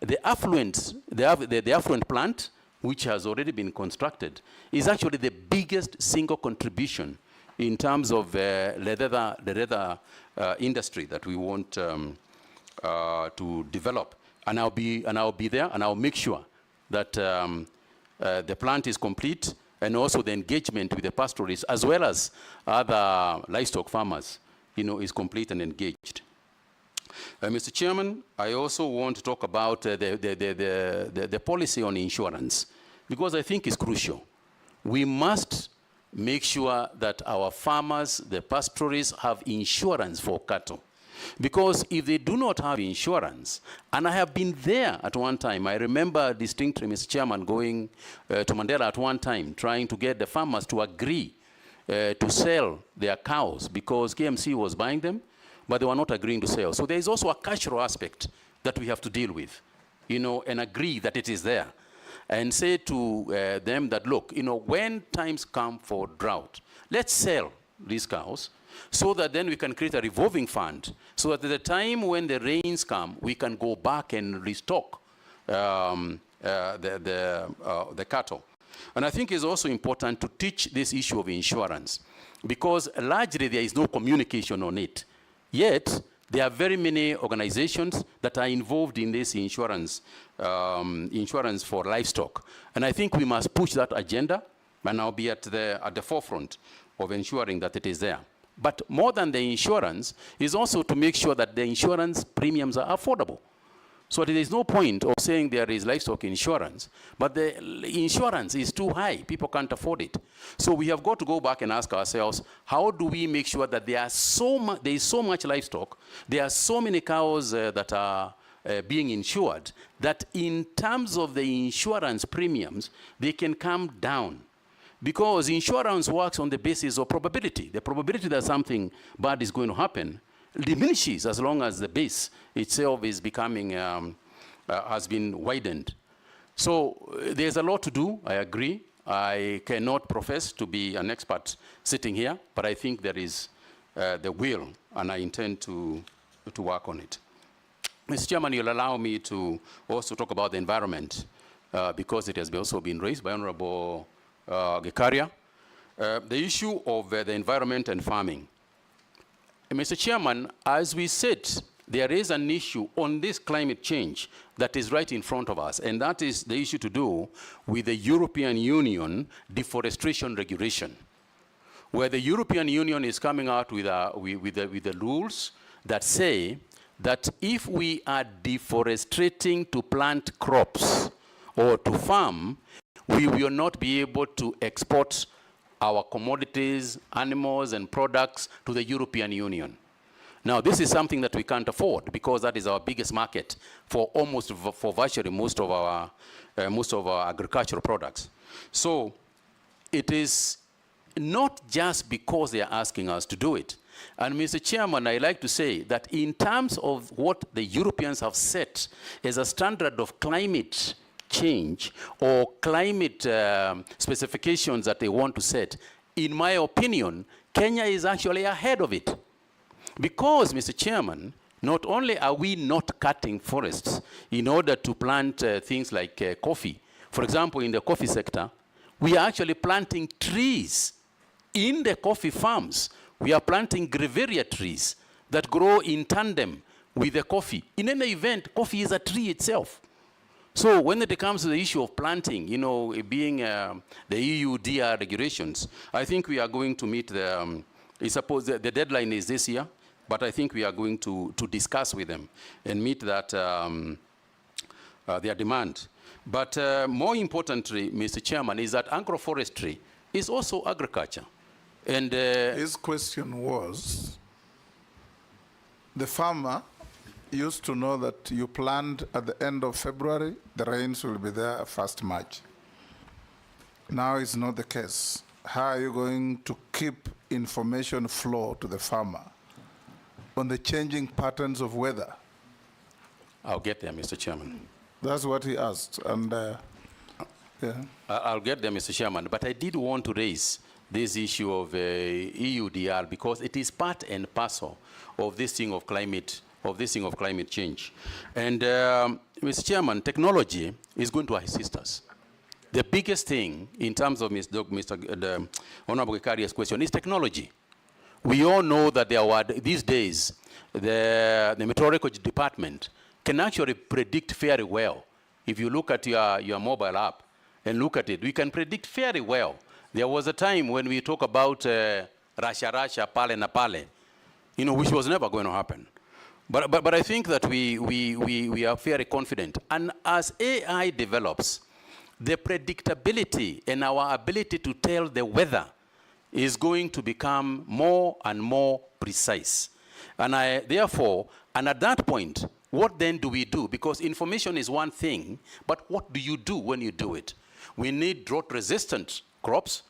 The affluent plant, which has already been constructed, is actually the biggest single contribution in terms of the leather industry that we want to develop. And I'll be there, and I'll make sure that the plant is complete, and also the engagement with the pastoralists as well as other livestock farmers, is complete and engaged. Mr. Chairman, I also want to talk about the policy on insurance, because I think it's crucial. We must make sure that our farmers, the pastoralists, have insurance for cattle. Because if they do not have insurance, and I have been there at one time, I remember distinctly, Mr. Chairman, going to Mandela at one time, trying to get the farmers to agree to sell their cows, because KMC was buying them, but they were not agreeing to sell. So there is also a cultural aspect that we have to deal with, and agree that it is there. And say to them that, look, when times come for drought, let's sell these cows, so that then we can create a revolving fund, so that at the time when the rains come, we can go back and restock the cattle. And I think it's also important to teach this issue of insurance, because largely there is no communication on it. Yet, there are very many organizations that are involved in this insurance for livestock. And I think we must push that agenda, and I'll be at the forefront of ensuring that it is there. But more than the insurance is also to make sure that the insurance premiums are affordable. So there is no point of saying there is livestock insurance, but the insurance is too high. People can't afford it. So we have got to go back and ask ourselves, how do we make sure that there is so much livestock, there are so many cows that are being insured, that in terms of the insurance premiums, they can come down. Because insurance works on the basis of probability. The probability that something bad is going to happen diminishes as long as the base itself is becoming, has been widened. So there's a lot to do, I agree. I cannot profess to be an expert sitting here, but I think there is the will, and I intend to work on it. Mr. Chairman, you'll allow me to also talk about the environment, because it has also been raised by Honorable Gekaria, the issue of the environment and farming. Mr. Chairman, as we said, there is an issue on this climate change that is right in front of us, and that is the issue to do with the European Union deforestation regulation, where the European Union is coming out with the rules that say that if we are deforestating to plant crops or to farm, we will not be able to export our commodities, animals, and products to the European Union. Now, this is something that we can't afford because that is our biggest market for virtually most of our agricultural products. So it is not just because they are asking us to do it. And Mr. Chairman, I like to say that in terms of what the Europeans have set as a standard of climate change or climate specifications that they want to set, in my opinion, Kenya is actually ahead of it. Because, Mr. Chairman, not only are we not cutting forests in order to plant things like coffee, for example, in the coffee sector, we are actually planting trees in the coffee farms. We are planting grevillea trees that grow in tandem with the coffee. In any event, coffee is a tree itself. So when it comes to the issue of planting, you know, being the EU DR regulations, I think we are going to meet the, I suppose the deadline is this year, but I think we are going to discuss with them and meet that, their demand. But more importantly, Mr. Chairman, is that agroforestry is also agriculture. And
his question was, the farmer used to know that you planned at the end of February, the rains will be there 1st March. Now it's not the case. How are you going to keep information flow to the farmer on the changing patterns of weather?
I'll get there, Mr. Chairman.
That's what he asked, and yeah.
I'll get there, Mr. Chairman, but I did want to raise this issue of EUDR because it is part and parcel of this thing of climate change. And Mr. Chairman, technology is going to assist us. The biggest thing in terms of the Honorable Gikaria's question is technology. We all know that there are, these days, the meteorological department can actually predict very well. If you look at your mobile app and look at it, we can predict very well. There was a time when we talk about Russia, pale na pale, you know, which was never going to happen. But I think that we are very confident. And as AI develops, the predictability and our ability to tell the weather is going to become more and more precise. And therefore, and at that point, what then do we do? Because information is one thing, but what do you do when you do it? We need drought-resistant crops,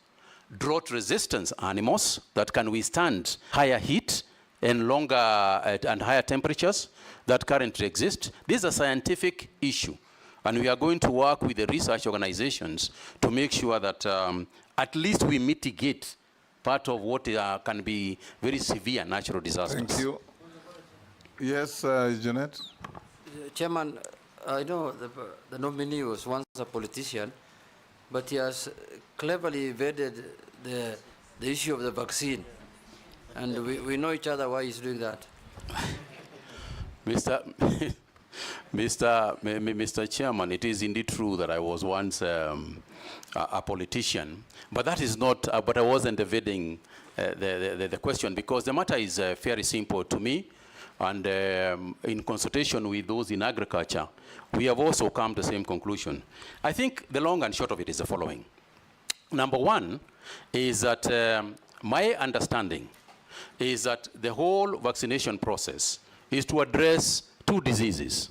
drought-resistant animals that can withstand higher heat and longer and higher temperatures that currently exist. This is a scientific issue, and we are going to work with the research organizations to make sure that at least we mitigate part of what can be very severe natural disasters.
Thank you. Yes, Janet?
Chairman, I know the nominee was once a politician, but he has cleverly evaded the issue of the vaccine. And we know each other why he's doing that.
Mr. Chairman, it is indeed true that I was once a politician, but that is not, but I wasn't evading the question, because the matter is very simple to me. And in consultation with those in agriculture, we have also come to the same conclusion. I think the long and short of it is the following. Number one is that my understanding is that the whole vaccination process is to address two diseases.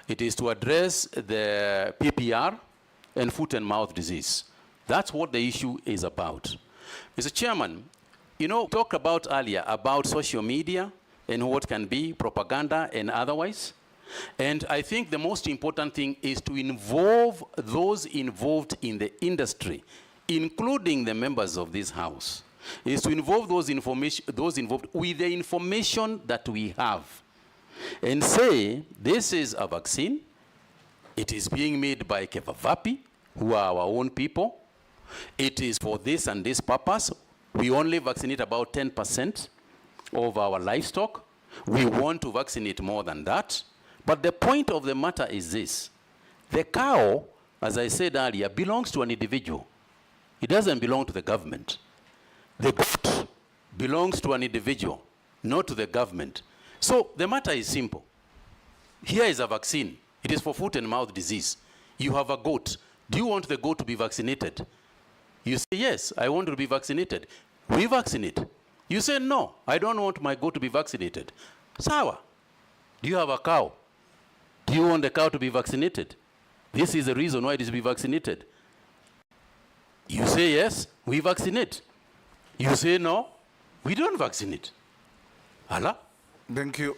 It is to address the PPR and foot and mouth disease. That's what the issue is about. Mr. Chairman, you know, talked about earlier about social media and what can be propaganda and otherwise. And I think the most important thing is to involve those involved in the industry, including the members of this House, is to involve those involved with the information that we have. And say, this is a vaccine. It is being made by Kevavapi, who are our own people. It is for this and this purpose. We only vaccinate about 10% of our livestock. We want to vaccinate more than that. But the point of the matter is this. The cow, as I said earlier, belongs to an individual. It doesn't belong to the government. The goat belongs to an individual, not to the government. So the matter is simple. Here is a vaccine. It is for foot and mouth disease. You have a goat. Do you want the goat to be vaccinated? You say, yes, I want to be vaccinated. We vaccinate. You say, no, I don't want my goat to be vaccinated. Sawa. Do you have a cow? Do you want the cow to be vaccinated? This is the reason why it is to be vaccinated. You say, yes, we vaccinate. You say, no, we don't vaccinate. Allah?
Thank you.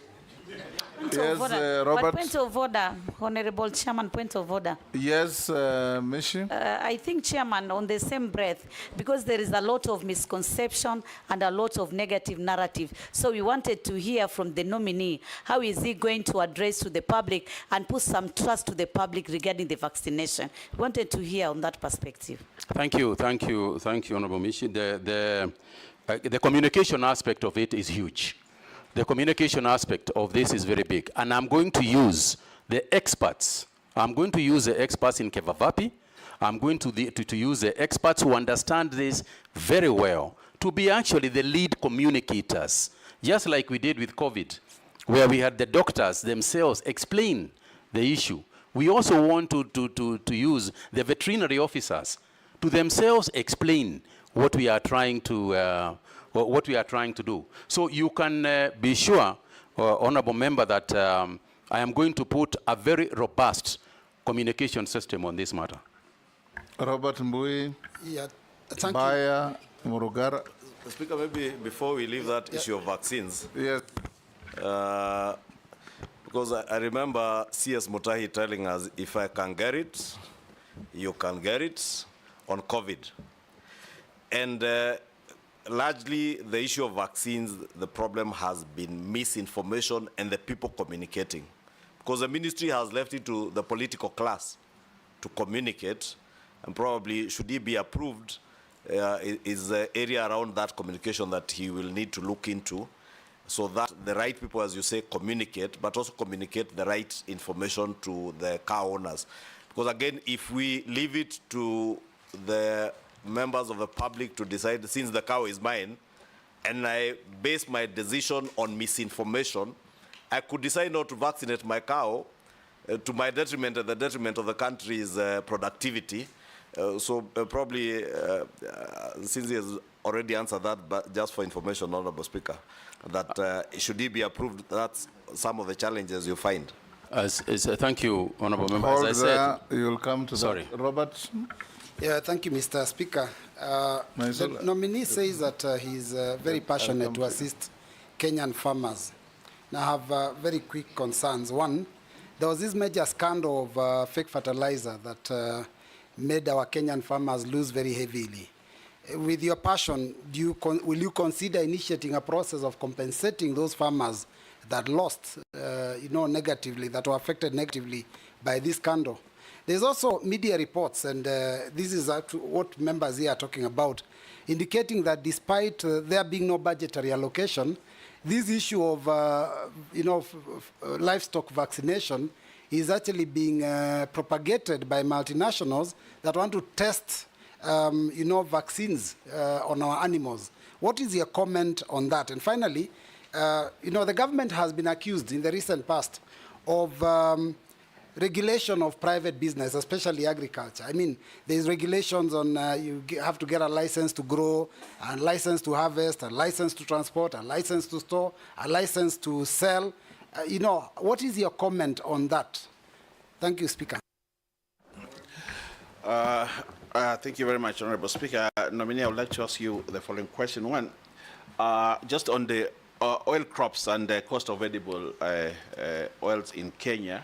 Point
Yes,
of order.
Robert.
Point of order, Honorable Chairman, point of order.
Yes, Mishi.
I think, Chairman, on the same breath, because there is a lot of misconception and a lot of negative narrative, so we wanted to hear from the nominee, how is he going to address to the public and put some trust to the public regarding the vaccination? We wanted to hear on that perspective.
Thank you, Honorable Mishi. The communication aspect of it is huge. The communication aspect of this is very big. And I'm going to use the experts. I'm going to use the experts in Kevavapi. I'm going to use the experts who understand this very well to be actually the lead communicators, just like we did with COVID, where we had the doctors themselves explain the issue. We also want to use the veterinary officers to themselves explain what we are trying to do. So you can be sure, Honorable Member, that I am going to put a very robust communication system on this matter.
Robert Mbui,
Yeah, thank
Baya, Murugara.
Speaker, maybe before we leave that issue of vaccines,
Yes.
because I remember CS Mutahi telling us, if I can get it, you can get it on COVID. And largely, the issue of vaccines, the problem has been misinformation and the people communicating. Because the ministry has left it to the political class to communicate, and probably, should he be approved, is the area around that communication that he will need to look into, so that the right people, as you say, communicate, but also communicate the right information to the cow owners. Because again, if we leave it to the members of the public to decide, since the cow is mine, and I base my decision on misinformation, I could decide not to vaccinate my cow to my detriment and the detriment of the country's productivity. Probably, since he has already answered that, but just for information, Honorable Speaker, that should he be approved, that's some of the challenges you find.
Thank you, Honorable Member.
Hold
As I
there, you'll come to
Sorry.
that. Robert.
Yeah, thank you, Mr. Speaker. The nominee says that he's very passionate to assist Kenyan farmers. Now, I have very quick concerns. One, there was this major scandal of fake fertilizer that made our Kenyan farmers lose very heavily. With your passion, will you consider initiating a process of compensating those farmers that lost, negatively, that were affected negatively by this scandal? There's also media reports, and this is what members here are talking about, indicating that despite there being no budgetary allocation, this issue of livestock vaccination is actually being propagated by multinationals that want to test vaccines on our animals. What is your comment on that? And finally, the government has been accused in the recent past of regulation of private business, especially agriculture. I mean, there's regulations on you have to get a license to grow, a license to harvest, a license to transport, a license to store, a license to sell. What is your comment on that? Thank you, Speaker.
Thank you very much, Honorable Speaker. Nominee, I would like to ask you the following question. One, just on the oil crops and the cost of edible oils in Kenya,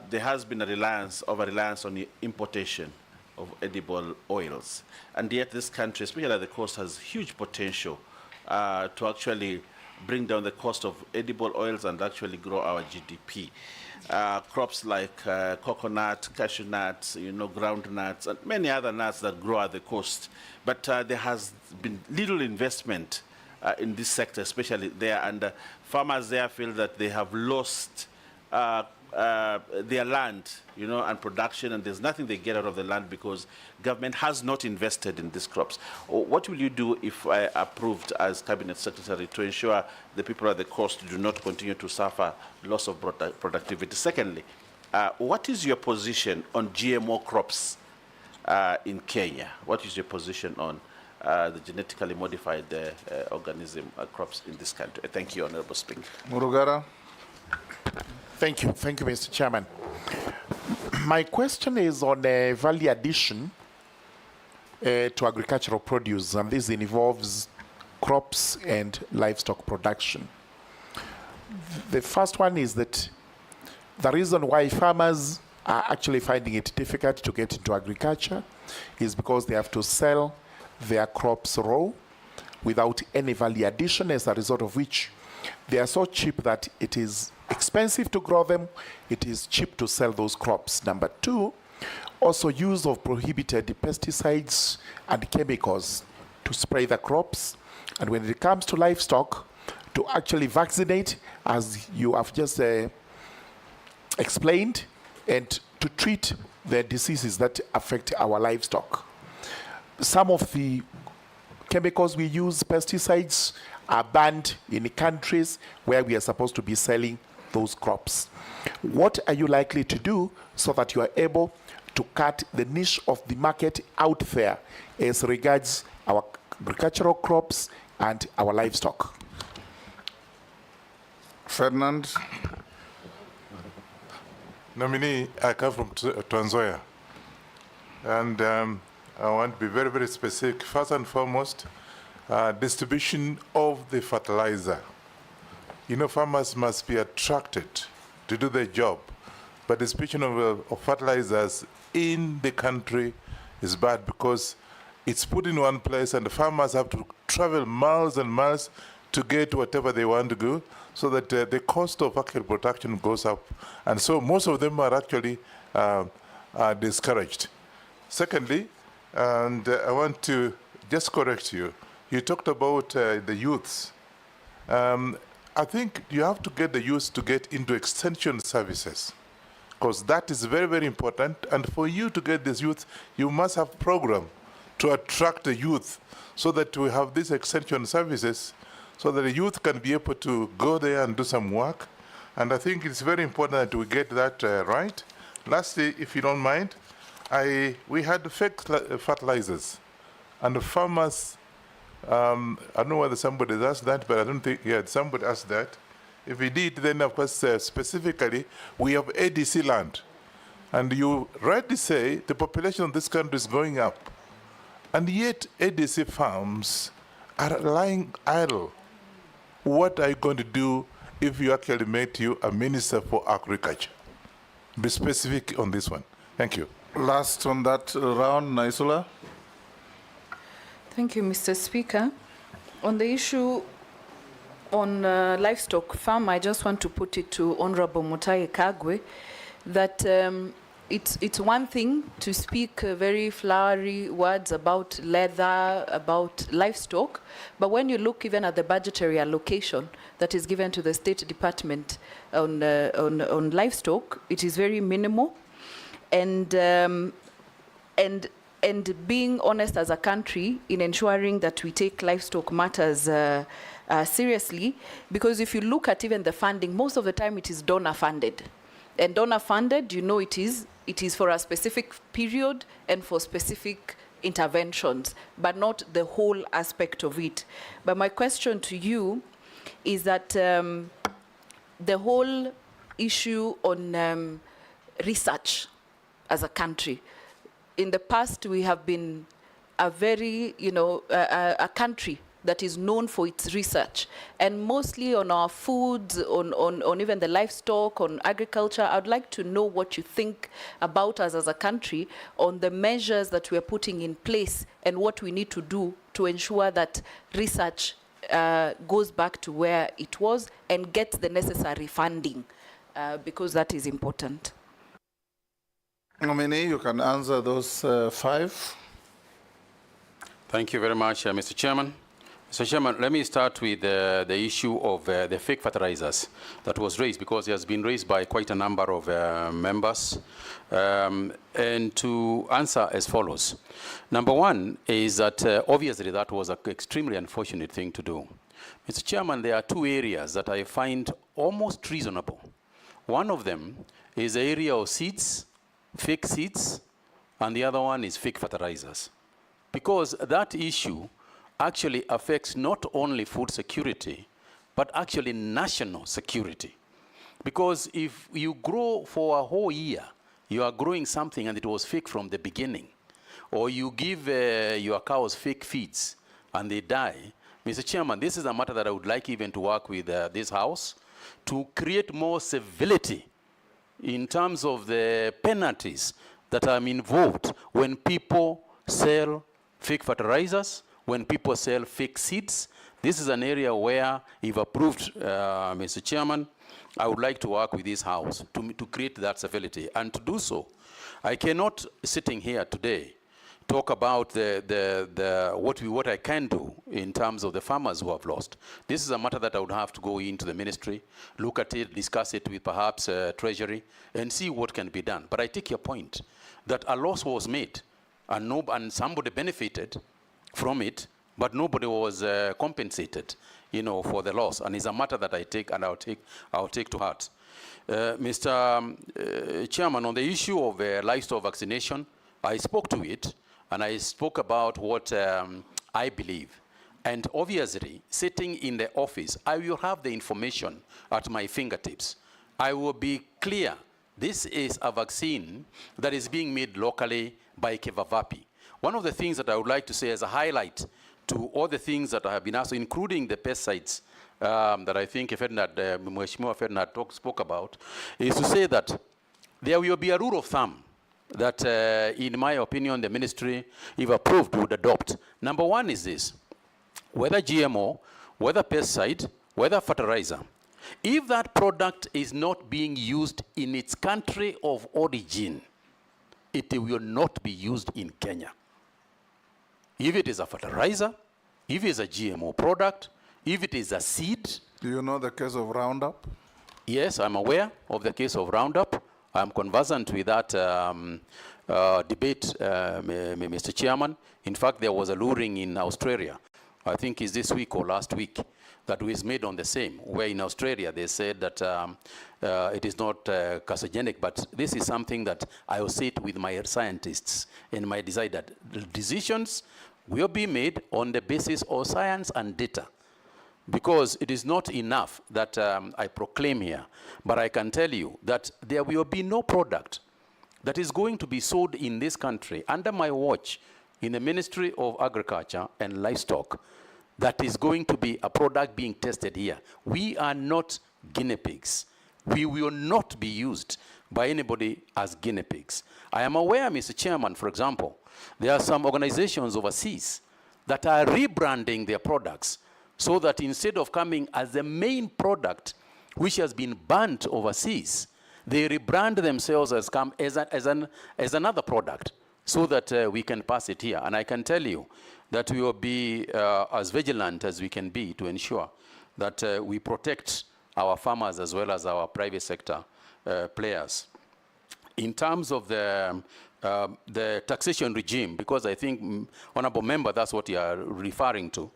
there has been a over-reliance on the importation of edible oils. And yet this country, especially at the coast, has huge potential to actually bring down the cost of edible oils and actually grow our GDP. Crops like coconut, cashew nuts, ground nuts, and many other nuts that grow at the coast. But there has been little investment in this sector, especially there. And farmers there feel that they have lost
their land, you know, and production, and there's nothing they get out of the land because government has not invested in these crops. What will you do if I approved as Cabinet Secretary to ensure the people at the coast do not continue to suffer loss of productivity? Secondly, what is your position on GMO crops in Kenya? What is your position on the genetically modified organism crops in this country? Thank you, Honorable Speaker.
Murugara.
Thank you, Mr. Chairman. My question is on value addition to agricultural produce, and this involves crops and livestock production. The first one is that the reason why farmers are actually finding it difficult to get into agriculture is because they have to sell their crops raw without any value addition, as a result of which they are so cheap that it is expensive to grow them, it is cheap to sell those crops. Number two, also use of prohibited pesticides and chemicals to spray the crops. And when it comes to livestock, to actually vaccinate, as you have just explained, and to treat the diseases that affect our livestock. Some of the chemicals we use, pesticides, are banned in countries where we are supposed to be selling those crops. What are you likely to do so that you are able to cut the niche of the market out there as regards our agricultural crops and our livestock?
Ferdinand.
Nominee, I come from Trans Nzoia, and I want to be very, very specific. First and foremost, distribution of the fertilizer. You know, farmers must be attracted to do their job, but the distribution of fertilizers in the country is bad because it's put in one place and the farmers have to travel miles and miles to get whatever they want to go, so that the cost of agricultural production goes up. And so most of them are actually discouraged. Secondly, and I want to just correct you, you talked about the youths. I think you have to get the youth to get into extension services, because that is very, very important. And for you to get this youth, you must have a program to attract the youth so that we have these extension services so that the youth can be able to go there and do some work. And I think it's very important that we get that right. Lastly, if you don't mind, we had fake fertilizers, and the farmers, I don't know whether somebody asked that, but I don't think, yeah, somebody asked that. If we did, then of course, specifically, we have ADC land. And you rightly say the population of this country is going up. And yet ADC farms are lying idle. What are you going to do if you actually make you a minister for agriculture? Be specific on this one. Thank you.
Last on that round, Naisula.
Thank you, Mr. Speaker. On the issue on livestock farm, I just want to put it to Honorable Mutahi Kagwe that it's one thing to speak very flowery words about leather, about livestock, but when you look even at the budgetary allocation that is given to the State Department on livestock, it is very minimal. And being honest as a country in ensuring that we take livestock matters seriously, because if you look at even the funding, most of the time it is donor funded. And donor funded, you know, it is for a specific period and for specific interventions, but not the whole aspect of it. But my question to you is that the whole issue on research as a country, in the past we have been a very, a country that is known for its research, and mostly on our foods, on even the livestock, on agriculture. I'd like to know what you think about us as a country on the measures that we are putting in place and what we need to do to ensure that research goes back to where it was and gets the necessary funding, because that is important.
Nominee, you can answer those 5.
Thank you very much, Mr. Chairman. So, Chairman, let me start with the issue of the fake fertilizers that was raised, because it has been raised by quite a number of members. And to answer as follows. Number one is that obviously that was an extremely unfortunate thing to do. Mr. Chairman, there are two areas that I find almost reasonable. One of them is the area of seeds, fake seeds, and the other one is fake fertilizers. Because that issue actually affects not only food security, but actually national security. Because if you grow for a whole year, you are growing something and it was fake from the beginning, or you give your cows fake feeds and they die, Mr. Chairman, this is a matter that I would like even to work with this House to create more civility in terms of the penalties that are involved when people sell fake fertilizers, when people sell fake seeds. This is an area where, if approved, Mr. Chairman, I would like to work with this House to create that civility. And to do so, I cannot, sitting here today, talk about what I can do in terms of the farmers who have lost. This is a matter that I would have to go into the ministry, look at it, discuss it with perhaps Treasury, and see what can be done. But I take your point that a loss was made, and somebody benefited from it, but nobody was compensated, for the loss. And it's a matter that I take and I'll take to heart. Mr. Chairman, on the issue of livestock vaccination, I spoke to it, and I spoke about what I believe. And obviously, sitting in the office, I will have the information at my fingertips. I will be clear. This is a vaccine that is being made locally by Kevavapi. One of the things that I would like to say as a highlight to all the things that I have been asked, including the pesticides that I think Mheshimiwa Ferdinand spoke about, is to say that there will be a rule of thumb that, in my opinion, the ministry, if approved, would adopt. Number one is this: whether GMO, whether pesticide, whether fertilizer, if that product is not being used in its country of origin, it will not be used in Kenya. If it is a fertilizer, if it is a GMO product, if it is a seed.
Do you know the case of Roundup?
Yes, I'm aware of the case of Roundup. I'm conversant with that debate, Mr. Chairman. In fact, there was a luring in Australia, I think it's this week or last week, that was made on the same, where in Australia they said that it is not carcinogenic, but this is something that I will sit with my scientists and my decide that the decisions will be made on the basis of science and data. Because it is not enough that I proclaim here, but I can tell you that there will be no product that is going to be sold in this country under my watch in the Ministry of Agriculture and Livestock that is going to be a product being tested here. We are not guinea pigs. We will not be used by anybody as guinea pigs. I am aware, Mr. Chairman, for example, there are some organizations overseas that are rebranding their products so that instead of coming as the main product which has been banned overseas, they rebrand themselves as another product so that we can pass it here. And I can tell you that we will be as vigilant as we can be to ensure that we protect our farmers as well as our private sector players. In terms of the taxation regime, because I think, Honorable Member, that's what you are referring to.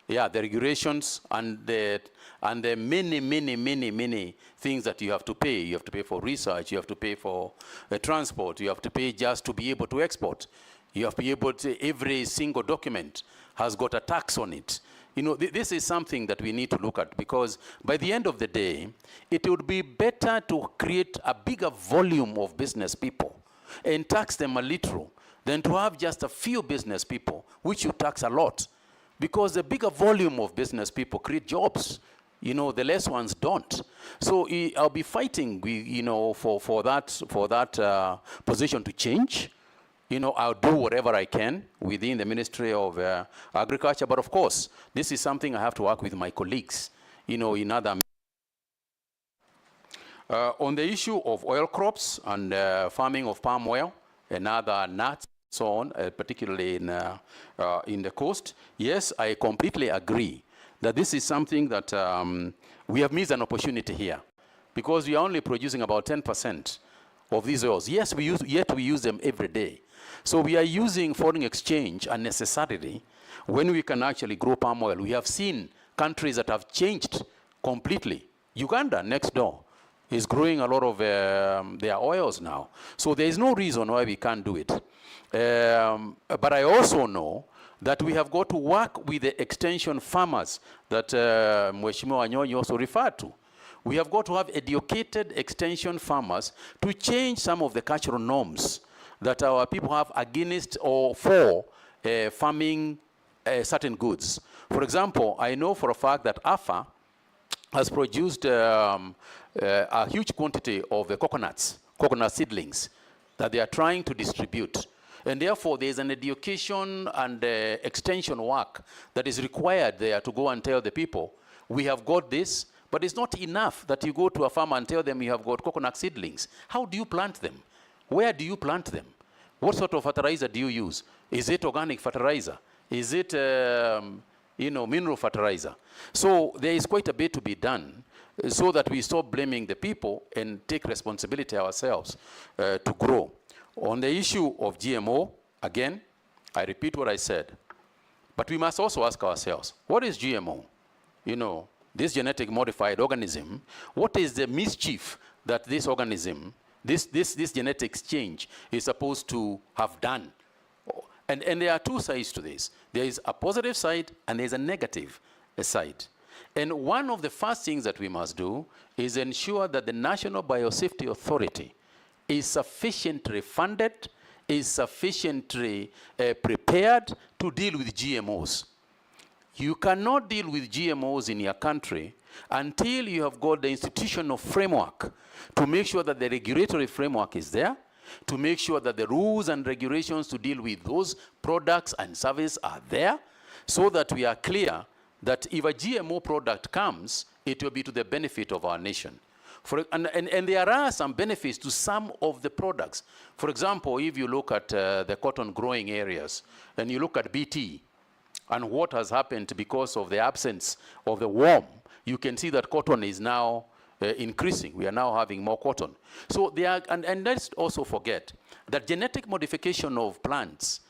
Yeah, the regulations and the many things that you have to pay. You have to pay for research, you have to pay for transport, you have to pay just to be able to export. You have to be able to, every single document has got a tax on it. This is something that we need to look at, because by the end of the day, it would be better to create a bigger volume of business people and tax them a little than to have just a few business people, which you tax a lot. Because the bigger volume of business people create jobs, the less ones don't. So I'll be fighting, for that position to change. I'll do whatever I can within the Ministry of Agriculture. But of course, this is something I have to work with my colleagues, in other. On the issue of oil crops and farming of palm oil and other nuts so on, particularly in the coast. Yes, I completely agree that this is something that we have missed an opportunity here, because we are only producing about 10% of these oils. Yes, we use them every day. So we are using foreign exchange unnecessarily when we can actually grow palm oil. We have seen countries that have changed completely. Uganda, next door, is growing a lot of their oils now. So there is no reason why we can't do it. But I also know that we have got to work with the extension farmers that Mheshimiwa Wanyonyi also referred to. We have got to have educated extension farmers to change some of the cultural norms that our people have against or for farming certain goods. For example, I know for a fact that AFA has produced a huge quantity of coconut seedlings that they are trying to distribute. And therefore, there is an education and extension work that is required there to go and tell the people, we have got this, but it's not enough that you go to a farmer and tell them you have got coconut seedlings. How do you plant them? Where do you plant them? What sort of fertilizer do you use? Is it organic fertilizer? Is it mineral fertilizer? So there is quite a bit to be done so that we stop blaming the people and take responsibility ourselves to grow. On the issue of GMO, again, I repeat what I said, but we must also ask ourselves, what is GMO? This genetic modified organism, what is the mischief that this organism, this genetic change is supposed to have done? And there are two sides to this. There is a positive side and there is a negative side. And one of the first things that we must do is ensure that the National Biosafety Authority is sufficiently funded, is sufficiently prepared to deal with GMOs. You cannot deal with GMOs in your country until you have got the institutional framework to make sure that the regulatory framework is there, to make sure that the rules and regulations to deal with those products and services are there, so that we are clear that if a GMO product comes, it will be to the benefit of our nation. And there are some benefits to some of the products. For example, if you look at the cotton growing areas, and you look at BT, and what has happened because of the absence of the worm, you can see that cotton is now increasing. We are now having more cotton. So they are, and let's also forget that genetic modification of plants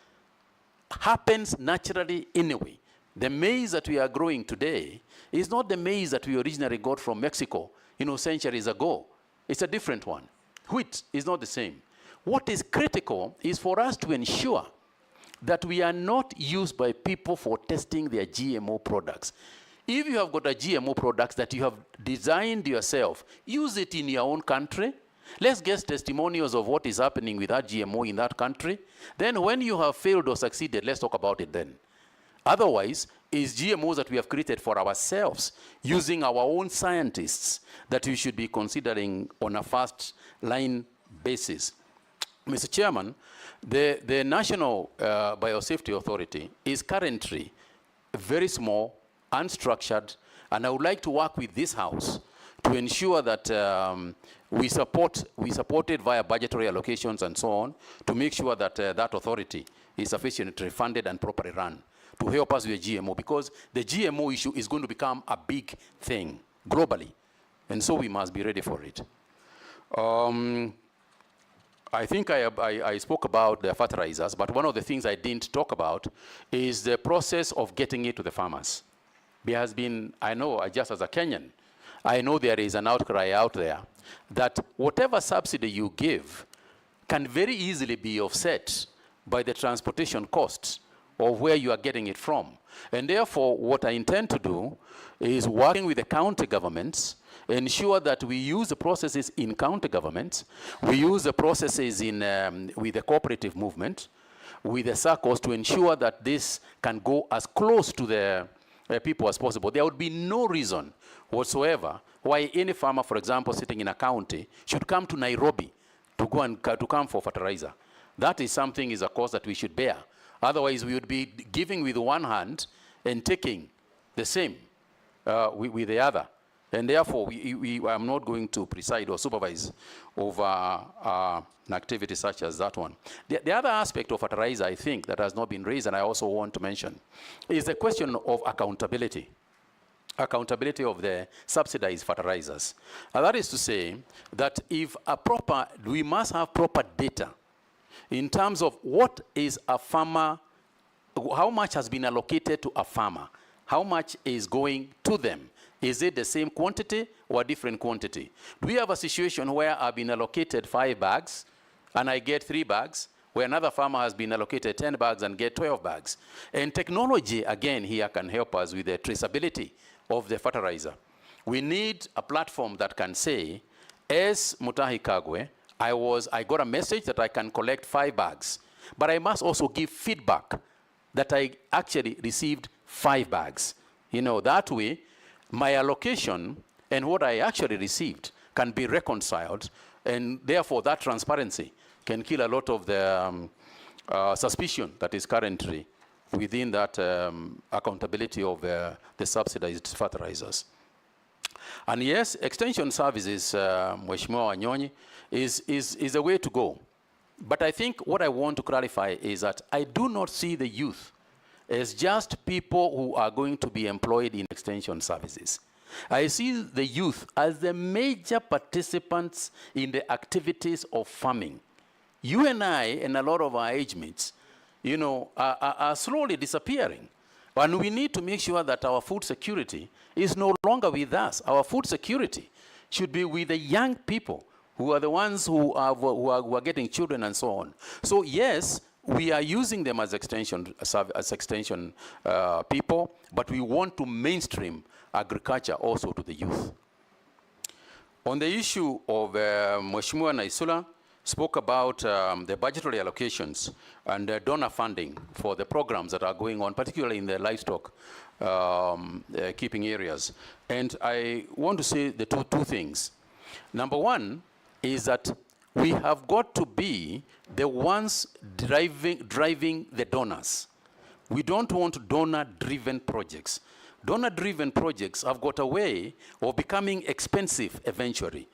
happens naturally anyway. The maize that we are growing today is not the maize that we originally got from Mexico, centuries ago. It's a different one. Wheat is not the same. What is critical is for us to ensure that we are not used by people for testing their GMO products. If you have got a GMO product that you have designed yourself, use it in your own country. Let's get testimonials of what is happening with that GMO in that country. Then when you have failed or succeeded, let's talk about it then. Otherwise, it's GMOs that we have created for ourselves, using our own scientists, that we should be considering on a first line basis. Mr. Chairman, the National Biosafety Authority is currently very small, unstructured, and I would like to work with this House to ensure that we support it via budgetary allocations and so on, to make sure that that authority is sufficiently funded and properly run to help us with the GMO, because the GMO issue is going to become a big thing globally, and so we must be ready for it. I think I spoke about the fertilizers, but one of the things I didn't talk about is the process of getting it to the farmers. There has been, I know, just as a Kenyan, I know there is an outcry out there that whatever subsidy you give can very easily be offset by the transportation costs of where you are getting it from. And therefore, what I intend to do is working with the county governments, ensure that we use the processes in county governments, we use the processes in, with the cooperative movement, with the circles, to ensure that this can go as close to the people as possible. There would be no reason whatsoever why any farmer, for example, sitting in a county, should come to Nairobi to go and to come for fertilizer. That is something, is a cost that we should bear. Otherwise, we would be giving with one hand and taking the same with the other. And therefore, I'm not going to preside or supervise over an activity such as that one. The other aspect of fertilizer, I think, that has not been raised, and I also want to mention, is the question of accountability. Accountability of the subsidized fertilizers. And that is to say that if we must have proper data in terms of what is a farmer, how much has been allocated to a farmer, how much is going to them. Is it the same quantity or a different quantity? Do we have a situation where I've been allocated 5 bags and I get 3 bags, where another farmer has been allocated 10 bags and get 12 bags? And technology, again, here can help us with the traceability of the fertilizer. We need a platform that can say, as Mutahi Kagwe, I got a message that I can collect 5 bags, but I must also give feedback that I actually received 5 bags. You know, that way, my allocation and what I actually received can be reconciled, and therefore that transparency can kill a lot of the suspicion that is currently within that accountability of the subsidized fertilizers. And yes, extension services, Mheshimiwa Wanyonyi, is a way to go. But I think what I want to clarify is that I do not see the youth as just people who are going to be employed in extension services. I see the youth as the major participants in the activities of farming. You and I and a lot of our age mates, you know, are slowly disappearing. And we need to make sure that our food security is no longer with us. Our food security should be with the young people who are the ones who are getting children and so on. So yes, we are using them as extension people, but we want to mainstream agriculture also to the youth. On the issue of Mheshimiwa Naisula spoke about the budgetary allocations and donor funding for the programs that are going on, particularly in the livestock keeping areas. And I want to say the two things. Number one is that we have got to be the ones driving the donors. We don't want donor-driven projects. Donor-driven projects have got a way of becoming expensive eventually.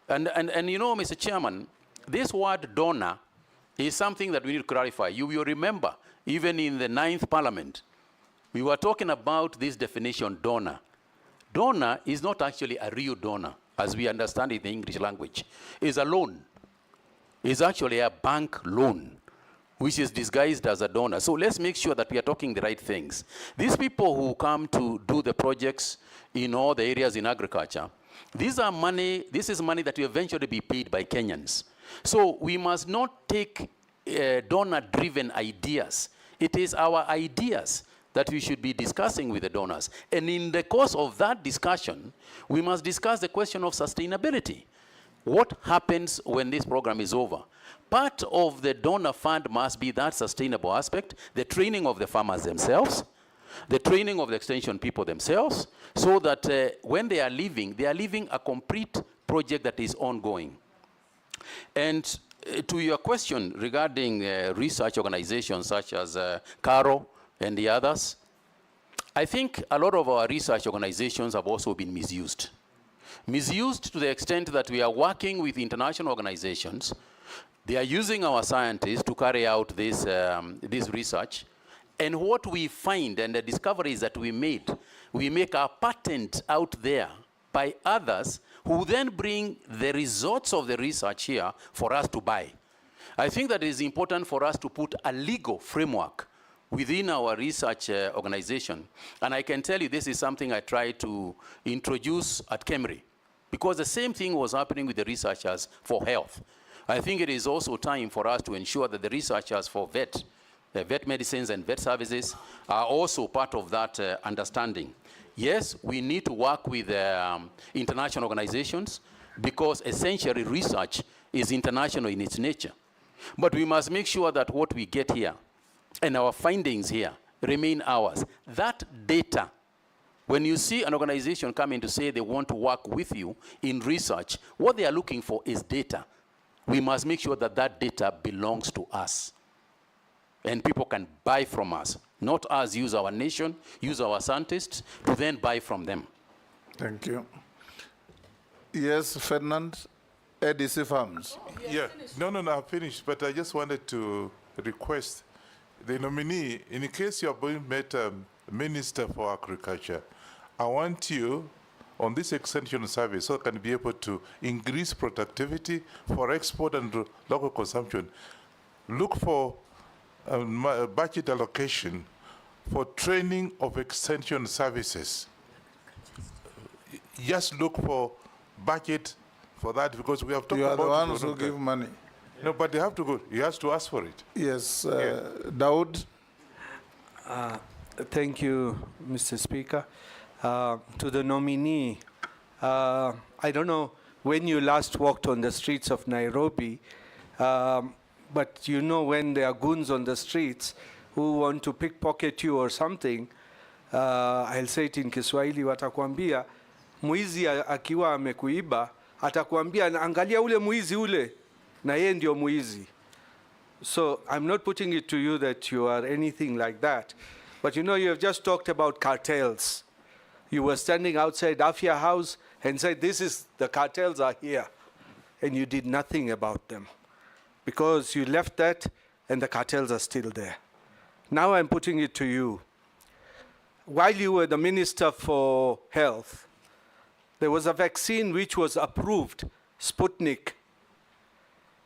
And you know, Mr. Chairman, this word donor is something that we need to clarify. You will remember, even in the 9th Parliament, we were talking about this definition, donor. Donor is not actually a real donor, as we understand it in the English language. It's a loan. It's actually a bank loan, which is disguised as a donor. So let's make sure that we are talking the right things. These people who come to do the projects in all the areas in agriculture, this is money that will eventually be paid by Kenyans. So we must not take donor-driven ideas. It is our ideas that we should be discussing with the donors. And in the course of that discussion, we must discuss the question of sustainability. What happens when this program is over? Part of the donor fund must be that sustainable aspect, the training of the farmers themselves, the training of the extension people themselves, so that when they are leaving a complete project that is ongoing. And to your question regarding research organizations such as CARO and the others, I think a lot of our research organizations have also been misused. Misused to the extent that we are working with international organizations. They are using our scientists to carry out this research. And what we find and the discoveries that we make a patent out there by others who then bring the results of the research here for us to buy. I think that it is important for us to put a legal framework within our research organization. And I can tell you this is something I tried to introduce at KEMRI, because the same thing was happening with the researchers for health. I think it is also time for us to ensure that the researchers for vet medicines and vet services are also part of that understanding. Yes, we need to work with international organizations, because essentially research is international in its nature. But we must make sure that what we get here and our findings here remain ours. That data, when you see an organization coming to say they want to work with you in research, what they are looking for is data. We must make sure that that data belongs to us. And people can buy from us, not us use our nation, use our scientists to then buy from them.
Thank you. Yes, Ferdinand, ADC Farms.
Yeah, no, I've finished, but I just wanted to request the nominee, in case you are being made Minister for Agriculture, I want you on this extension service so can be able to increase productivity for export and local consumption. Look for budget allocation for training of extension services. Just look for budget for that because we have talked about it.
You are the ones who give money.
No, but they have to go. He has to ask for it.
Yes, Daud.
Thank you, Mr. Speaker. To the nominee, I don't know when you last walked on the streets of Nairobi, but you know when there are goons on the streets who want to pickpocket you or something, I'll say it in Kiswahili, watakwambia, mwizi akiwa amekuiba, atakwambia, angalia ule mwizi ule, na yeye ndio mwizi. So I'm not putting it to you that you are anything like that. But you know, you have just talked about cartels. You were standing outside Afia House and said, the cartels are here. And you did nothing about them. Because you left that and the cartels are still there. Now I'm putting it to you. While you were the Minister for Health, there was a vaccine which was approved, Sputnik.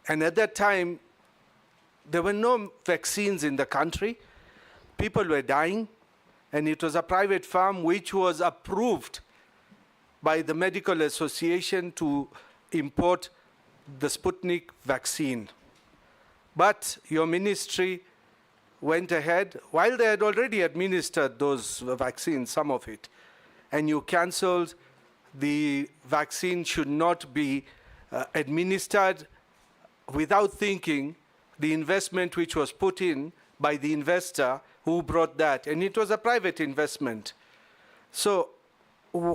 And at that time, there were no vaccines in the country. People were dying, and it was a private firm which was approved by the Medical Association to import the Sputnik vaccine. But your ministry went ahead, while they had already administered those vaccines, some of it, and you canceled the vaccine should not be administered without thinking the investment which was put in by the investor who brought that, and it was a private investment. So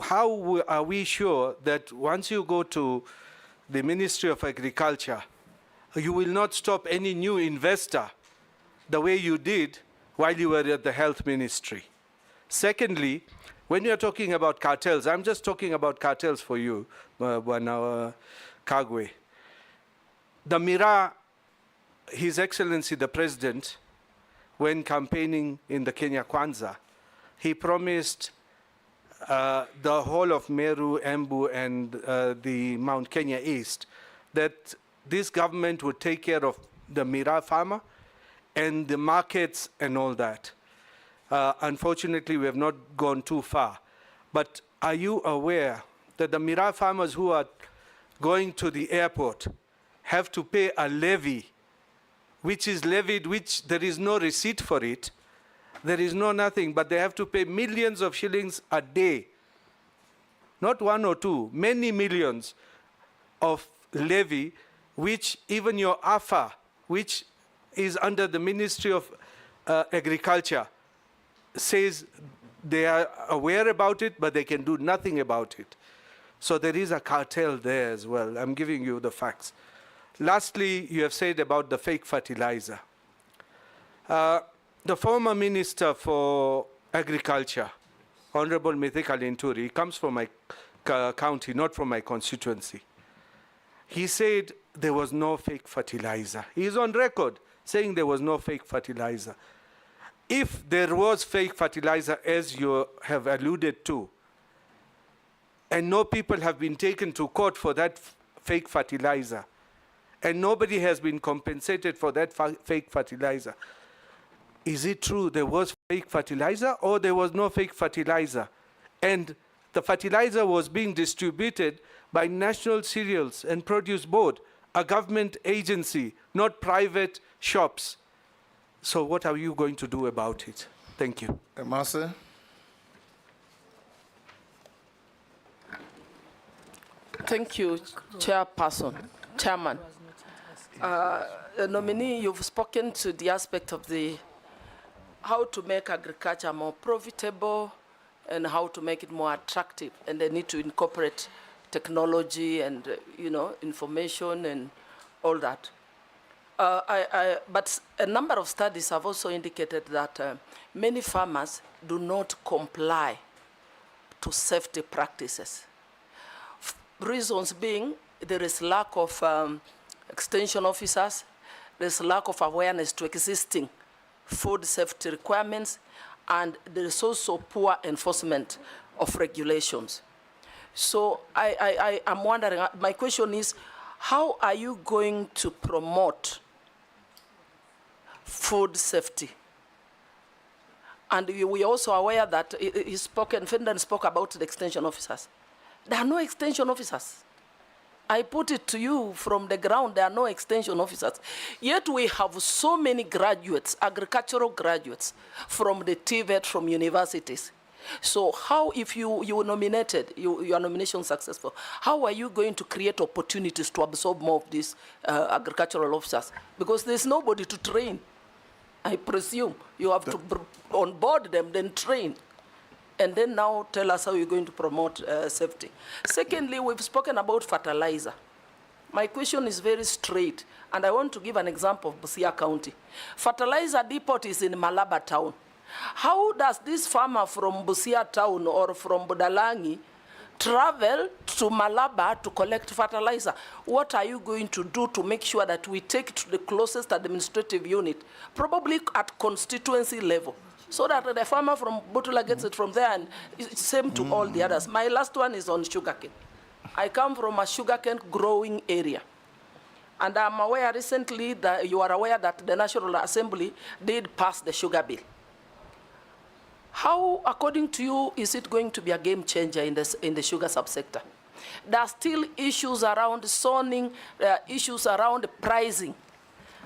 how are we sure that once you go to the Ministry of Agriculture, you will not stop any new investor the way you did while you were at the Health Ministry? Secondly, when you're talking about cartels, I'm just talking about cartels for you, Kagwe. The miraa, His Excellency the President, when campaigning in the Kenya Kwanza, he promised the whole of Meru, Embu, and the Mount Kenya East that this government would take care of the miraa farmer and the markets and all that. Unfortunately, we have not gone too far. But are you aware that the miraa farmers who are going to the airport have to pay a levy, which is levied, which there is no receipt for it, there is no nothing, but they have to pay millions of shillings a day. Not one or two, many millions of levy, which even your AFA, which is under the Ministry of Agriculture, says they are aware about it, but they can do nothing about it. So there is a cartel there as well. I'm giving you the facts. Lastly, you have said about the fake fertilizer. The former Minister for Agriculture, Honorable Mithika Linturi, he comes from my county, not from my constituency. He said there was no fake fertilizer. He is on record saying there was no fake fertilizer. If there was fake fertilizer, as you have alluded to, and no people have been taken to court for that fake fertilizer, and nobody has been compensated for that fake fertilizer, is it true there was fake fertilizer or there was no fake fertilizer? And the fertilizer was being distributed by National Cereals and Produce Board, a government agency, not private shops. So what are you going to do about it? Thank you.
Marcel?
Thank you, Chairman. Nominee, you've spoken to the aspect of how to make agriculture more profitable and how to make it more attractive, and they need to incorporate technology and information and all that. But a number of studies have also indicated that many farmers do not comply to safety practices. reasons being there is lack of extension officers, there's lack of awareness to existing food safety requirements, and there is also poor enforcement of regulations. So I'm wondering, my question is, how are you going to promote food safety? And we are also aware that Finland spoke about the extension officers. There are no extension officers. I put it to you from the ground, there are no extension officers. Yet we have so many graduates, agricultural graduates, from the TVET, from universities. So how, if you were nominated, your nomination successful, how are you going to create opportunities to absorb more of these agricultural officers? Because there's nobody to train. I presume you have to onboard them, then train. And then now tell us how you're going to promote safety. Secondly, we've spoken about fertilizer. My question is very straight, and I want to give an example of Busia County. Fertilizer depot is in Malaba town. How does this farmer from Busia town or from Budalangi travel to Malaba to collect fertilizer? What are you going to do to make sure that we take it to the closest administrative unit, probably at constituency level, so that the farmer from Butula gets it from there and it's same to all the others? My last one is on sugarcane. I come from a sugarcane growing area. And I'm aware recently that you are aware that the National Assembly did pass the sugar bill. How, according to you, is it going to be a game changer in the sugar subsector? There are still issues around zoning, issues around pricing.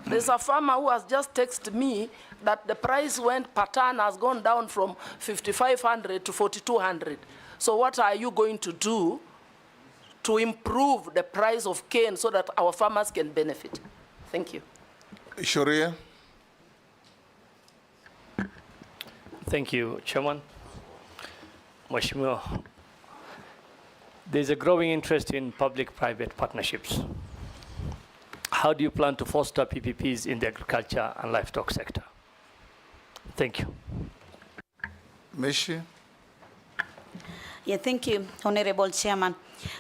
There's a farmer who has just texted me that the price per ton has gone down from 5,500 to 4,200. So what are you going to do to improve the price of cane so that our farmers can benefit? Thank you.
Sharia.
Thank you, Chairman. Mheshimiwa, there's a growing interest in public-private partnerships. How do you plan to foster PPPs in the agriculture and livestock sector? Thank you.
Mishi.
Yeah, thank you, Honorable Chairman.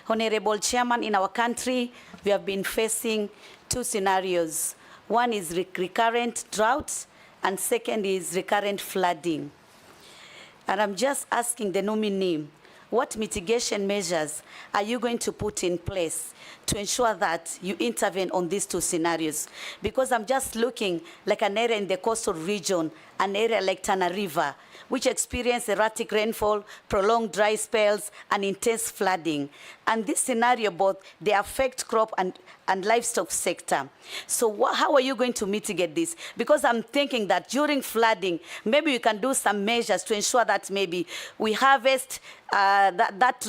Honorable Chairman, in our country, we have been facing two scenarios. One is recurrent drought, and second is recurrent flooding. And I'm just asking the nominee, what mitigation measures are you going to put in place to ensure that you intervene on these two scenarios? Because I'm just looking like an area in the coastal region, an area like Tana River, which experience erratic rainfall, prolonged dry spells, and intense flooding. And this scenario, both, they affect crop and livestock sector. So how are you going to mitigate this? Because I'm thinking that during flooding, maybe we can do some measures to ensure that maybe we harvest that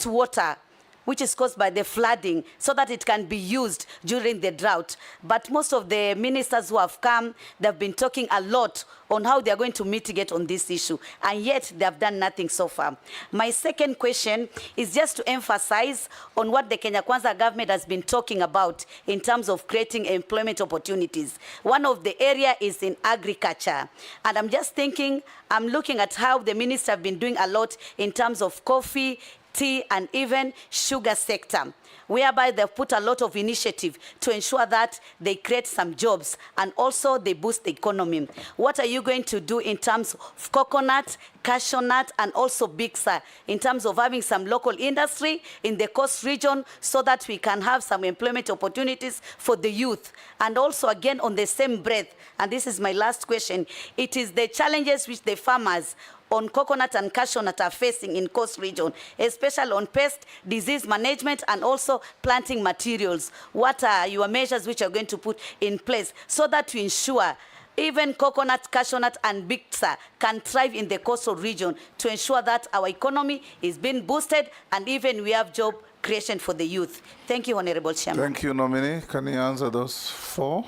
water which is caused by the flooding, so that it can be used during the drought. But most of the ministers who have come, they've been talking a lot on how they're going to mitigate on this issue, and yet they have done nothing so far. My second question is just to emphasize on what the Kenya Kwanza government has been talking about in terms of creating employment opportunities. One of the area is in agriculture, and I'm just thinking, I'm looking at how the minister have been doing a lot in terms of coffee, tea, and even sugar sector, whereby they've put a lot of initiative to ensure that they create some jobs and also they boost the economy. What are you going to do in terms of coconut, cashew nut, and also Bixa, in terms of having some local industry in the coast region so that we can have some employment opportunities for the youth? And also, again, on the same breath, and this is my last question, it is the challenges which the farmers on coconut and cashew nut are facing in coast region, especially on pest, disease management, and also planting materials. What are your measures which are going to put in place so that to ensure even coconut, cashew nut, and Bixa can thrive in the coastal region, to ensure that our economy is being boosted and even we have job creation for the youth? Thank you, Honorable Chairman.
Thank you, nominee. Can you answer those four?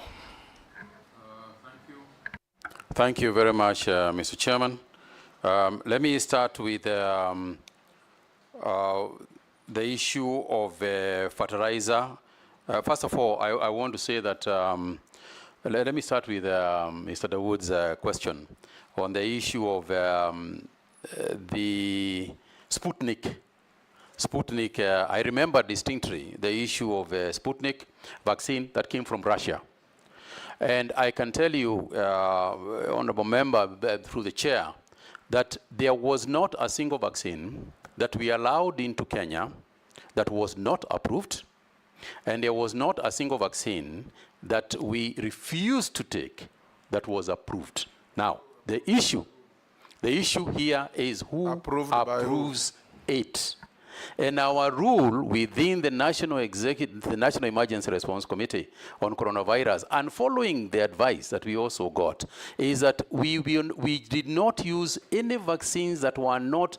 Thank you very much, Mr. Chairman. Let me start with the issue of fertilizer. First of all, I want to say that, let me start with Mr. Dawood's question on the issue of the Sputnik Sputnik, I remember distinctly the issue of Sputnik vaccine that came from Russia. And I can tell you, Honorable Member, through the chair, that there was not a single vaccine that we allowed into Kenya that was not approved, and there was not a single vaccine that we refused to take that was approved. Now, the issue here is who approves it. And our rule within the National Emergency Response Committee on coronavirus, and following the advice that we also got, is that we did not use any vaccines that were not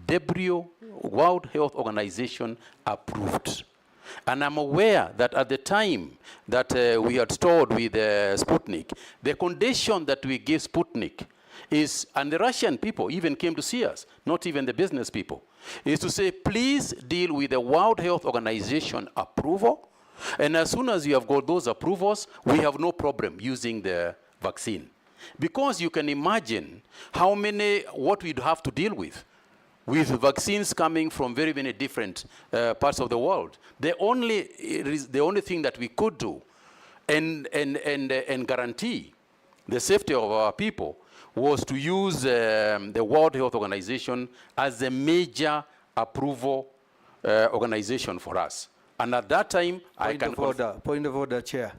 WHO, World Health Organization approved. And I'm aware that at the time that we had stored with Sputnik, the condition that we gave Sputnik is, and the Russian people even came to see us, not even the business people, is to say, please deal with the World Health Organization approval, and as soon as you have got those approvals, we have no problem using the vaccine. Because you can imagine how many, what we'd have to deal with vaccines coming from very many different parts of the world. The only thing that we could do and guarantee the safety of our people was to use the World Health Organization as a major approval organization for us. And at that time,
Point of order, Chair.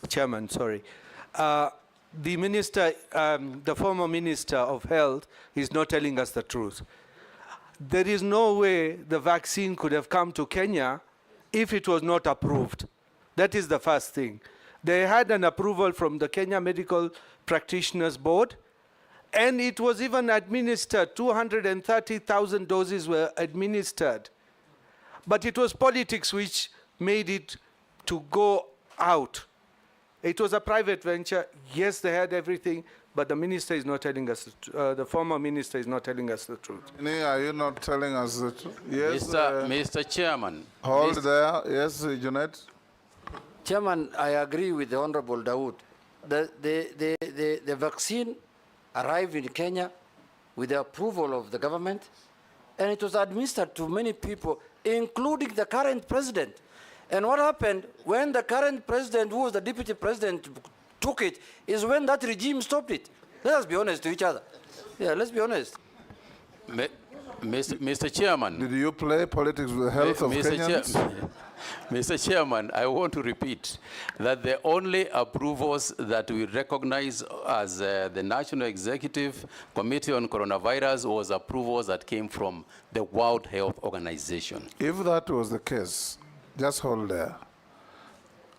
Yes. Chairman, sorry. The minister, the former Minister of Health is not telling us the truth. There is no way the vaccine could have come to Kenya if it was not approved. That is the first thing. They had an approval from the Kenya Medical Practitioners Board, and it was even administered. 230,000 doses were administered. But it was politics which made it to go out. It was a private venture. Yes, they had everything, but the minister is not telling us, the former minister is not telling us the truth.
Are you not telling us the truth? Yes,
Mr. Chairman.
Hold there. Yes, Junet.
Chairman, I agree with the Honorable Dawood. The vaccine arrived in Kenya with the approval of the government, and it was administered to many people, including the current president. And what happened when the current president, who was the deputy president, took it, is when that regime stopped it. Let us be honest to each other. Yeah, let's be honest.
Mr. Chairman.
Did you play politics with the health of Kenyans?
Mr. Chairman, I want to repeat that the only approvals that we recognize as the National Executive Committee on Coronavirus was approvals that came from the World Health Organization.
If that was the case, just hold there.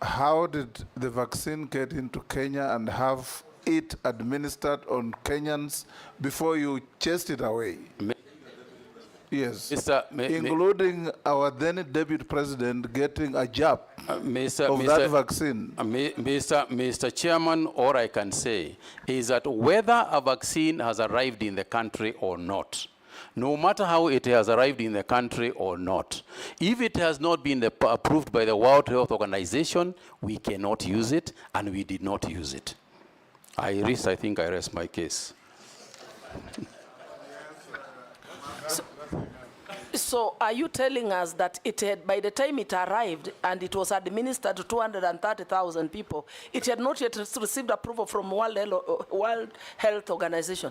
How did the vaccine get into Kenya and have it administered on Kenyans before you chased it away? Yes, including our then deputy president getting a jab of that vaccine.
Mr. Chairman, all I can say is that whether a vaccine has arrived in the country or not, no matter how it has arrived in the country or not, if it has not been approved by the World Health Organization, we cannot use it, and we did not use it. I think I rest my case.
So are you telling us that it had, by the time it arrived and it was administered to 230,000 people, it had not yet received approval from World Health Organization?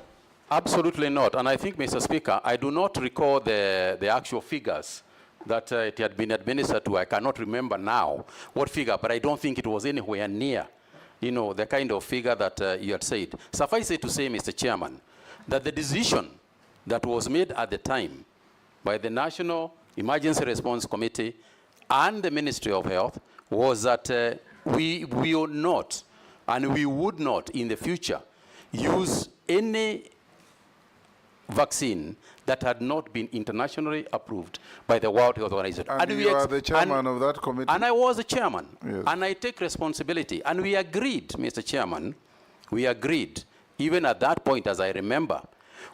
Absolutely not. And I think, Mr. Speaker, I do not recall the actual figures that it had been administered to. I cannot remember now what figure, but I don't think it was anywhere near, the kind of figure that you had said. Suffice it to say, Mr. Chairman, that the decision that was made at the time by the National Emergency Response Committee and the Ministry of Health was that we will not, and we would not in the future, use any vaccine that had not been internationally approved by the World Health Organization.
And you are the chairman of that committee?
And I was the chairman.
Yes.
And I take responsibility. And we agreed, Mr. Chairman, we agreed, even at that point, as I remember,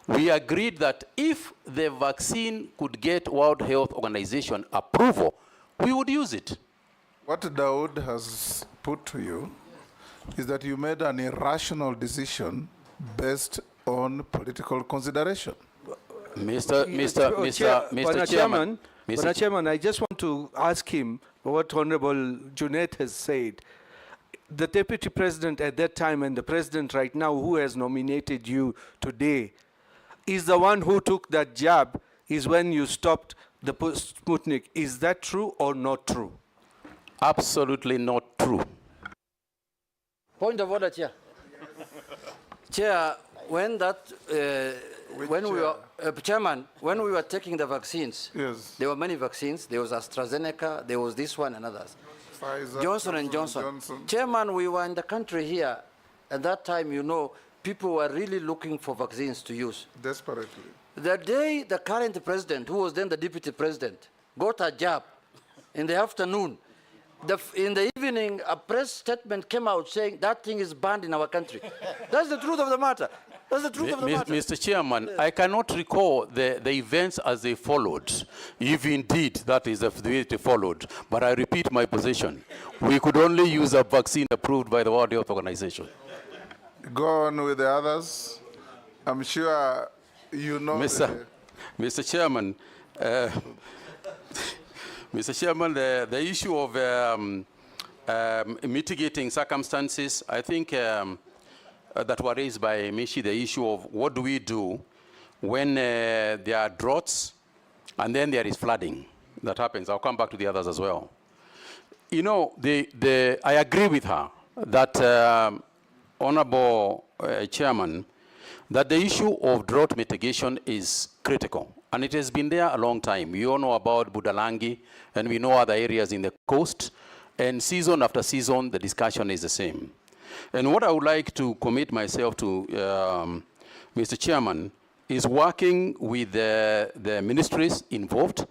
we agreed that if the vaccine could get World Health Organization approval, we would use it.
What Dawood has put to you is that you made an irrational decision based on political consideration.
Mr. Chairman,
Mr. Chairman, I just want to ask him what Honorable Junet has said. The Deputy President at that time and the President right now who has nominated you today is the one who took that jab is when you stopped the Sputnik. Is that true or not true?
Absolutely not true.
Point of order, Chair. Chair, when that, when we were, Chairman, when we were taking the vaccines,
yes,
there were many vaccines. There was AstraZeneca, there was this one and others.
Pfizer,
Johnson & Johnson. Chairman, we were in the country here. At that time, you know, people were really looking for vaccines to use.
Desperately.
The day the current president, who was then the deputy president, got a jab in the afternoon, in the evening, a press statement came out saying that thing is banned in our country. That's the truth of the matter. That's the truth of the matter.
Mr. Chairman, I cannot recall the events as they followed, if indeed that is the way they followed. But I repeat my position. We could only use a vaccine approved by the World Health Organization.
Go on with the others. I'm sure you know.
Mr. Chairman, Mr. Chairman, the issue of mitigating circumstances, I think that were raised by Mishi, the issue of what do we do when there are droughts and then there is flooding that happens. I'll come back to the others as well. You know, I agree with her that, Honorable Chairman, that the issue of drought mitigation is critical. And it has been there a long time. We all know about Budalangi, and we know other areas in the coast. And season after season, the discussion is the same. And what I would like to commit myself to, Mr. Chairman, is working with the ministries involved.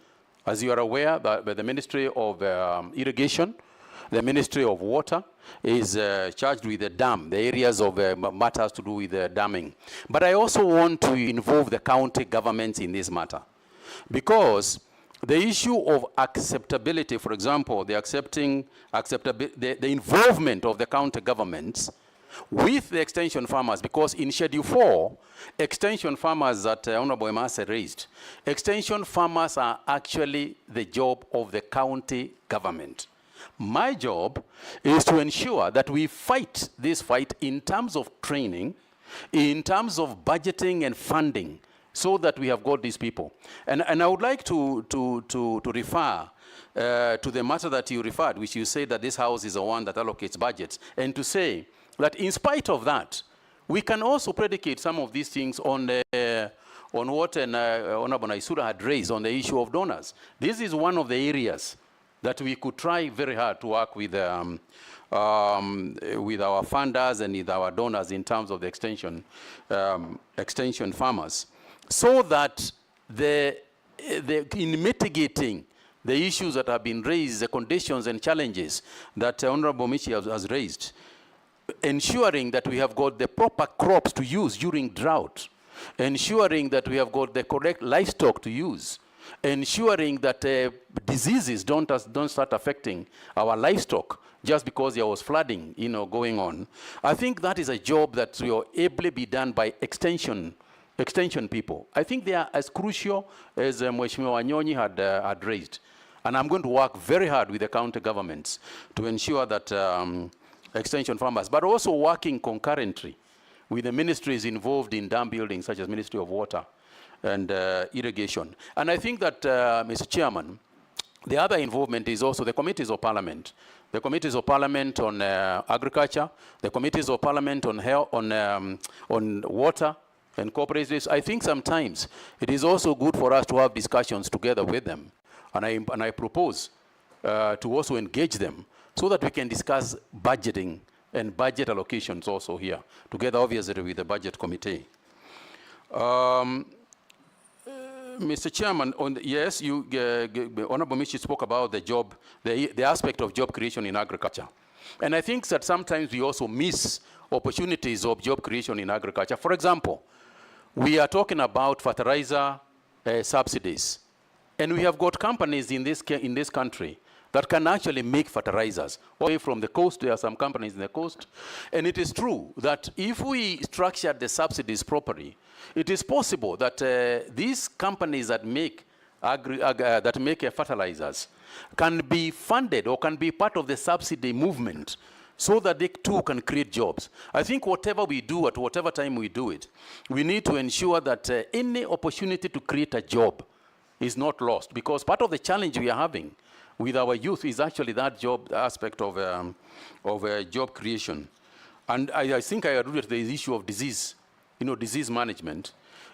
As you are aware, the Ministry of Irrigation, the Ministry of Water is charged with the dam, the areas of matters to do with the damming. But I also want to involve the county governments in this matter. Because the issue of acceptability, for example, the involvement of the county governments with the extension farmers, because in Schedule 4, extension farmers that Honorable Emase raised, extension farmers are actually the job of the county government. My job is to ensure that we fight this fight in terms of training, in terms of budgeting and funding, so that we have got these people. And I would like to refer to the matter that you referred, which you said that this House is the one that allocates budgets, and to say that in spite of that, we can also predicate some of these things on what Honorable Naisura had raised on the issue of donors. This is one of the areas that we could try very hard to work with our funders and with our donors in terms of the extension farmers, so that in mitigating the issues that have been raised, the conditions and challenges that Honorable Michi has raised, ensuring that we have got the proper crops to use during drought, ensuring that we have got the correct livestock to use, ensuring that diseases don't start affecting our livestock just because there was flooding, going on. I think that is a job that will ably be done by extension people. I think they are as crucial as Mheshimiwa Wanyonyi had raised. And I'm going to work very hard with the county governments to ensure that extension farmers, but also working concurrently with the ministries involved in dam building, such as Ministry of Water and Irrigation. And I think that, Mr. Chairman, the other involvement is also the committees of parliament. The committees of parliament on agriculture, the committees of parliament on health, on water and cooperatives. I think sometimes it is also good for us to have discussions together with them. And I propose to also engage them so that we can discuss budgeting and budget allocations also here, together obviously with the budget committee. Mr. Chairman, yes, Honorable Michi spoke about the job, the aspect of job creation in agriculture. And I think that sometimes we also miss opportunities of job creation in agriculture. For example, we are talking about fertilizer subsidies. And we have got companies in this country that can actually make fertilizers. Away from the coast, there are some companies in the coast. And it is true that if we structure the subsidies properly, it is possible that these companies that make that make fertilizers can be funded or can be part of the subsidy movement so that they too can create jobs. I think whatever we do at whatever time we do it, we need to ensure that any opportunity to create a job is not lost, because part of the challenge we are having with our youth is actually that job aspect of job creation. And I think I alluded to the issue of disease, disease management.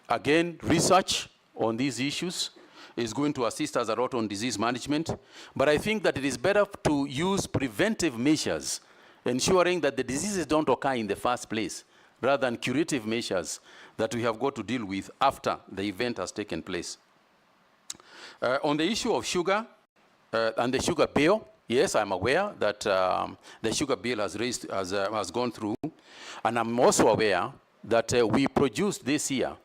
Again, research on these issues is going to assist us a lot on disease management. But I think that it is better to use preventive measures, ensuring that the diseases don't occur in the first place, rather than curative measures that we have got to deal with after the event has taken place. On the issue of sugar and the sugar bill, yes, I'm aware that the sugar bill has gone through. And I'm also aware that we produced this year,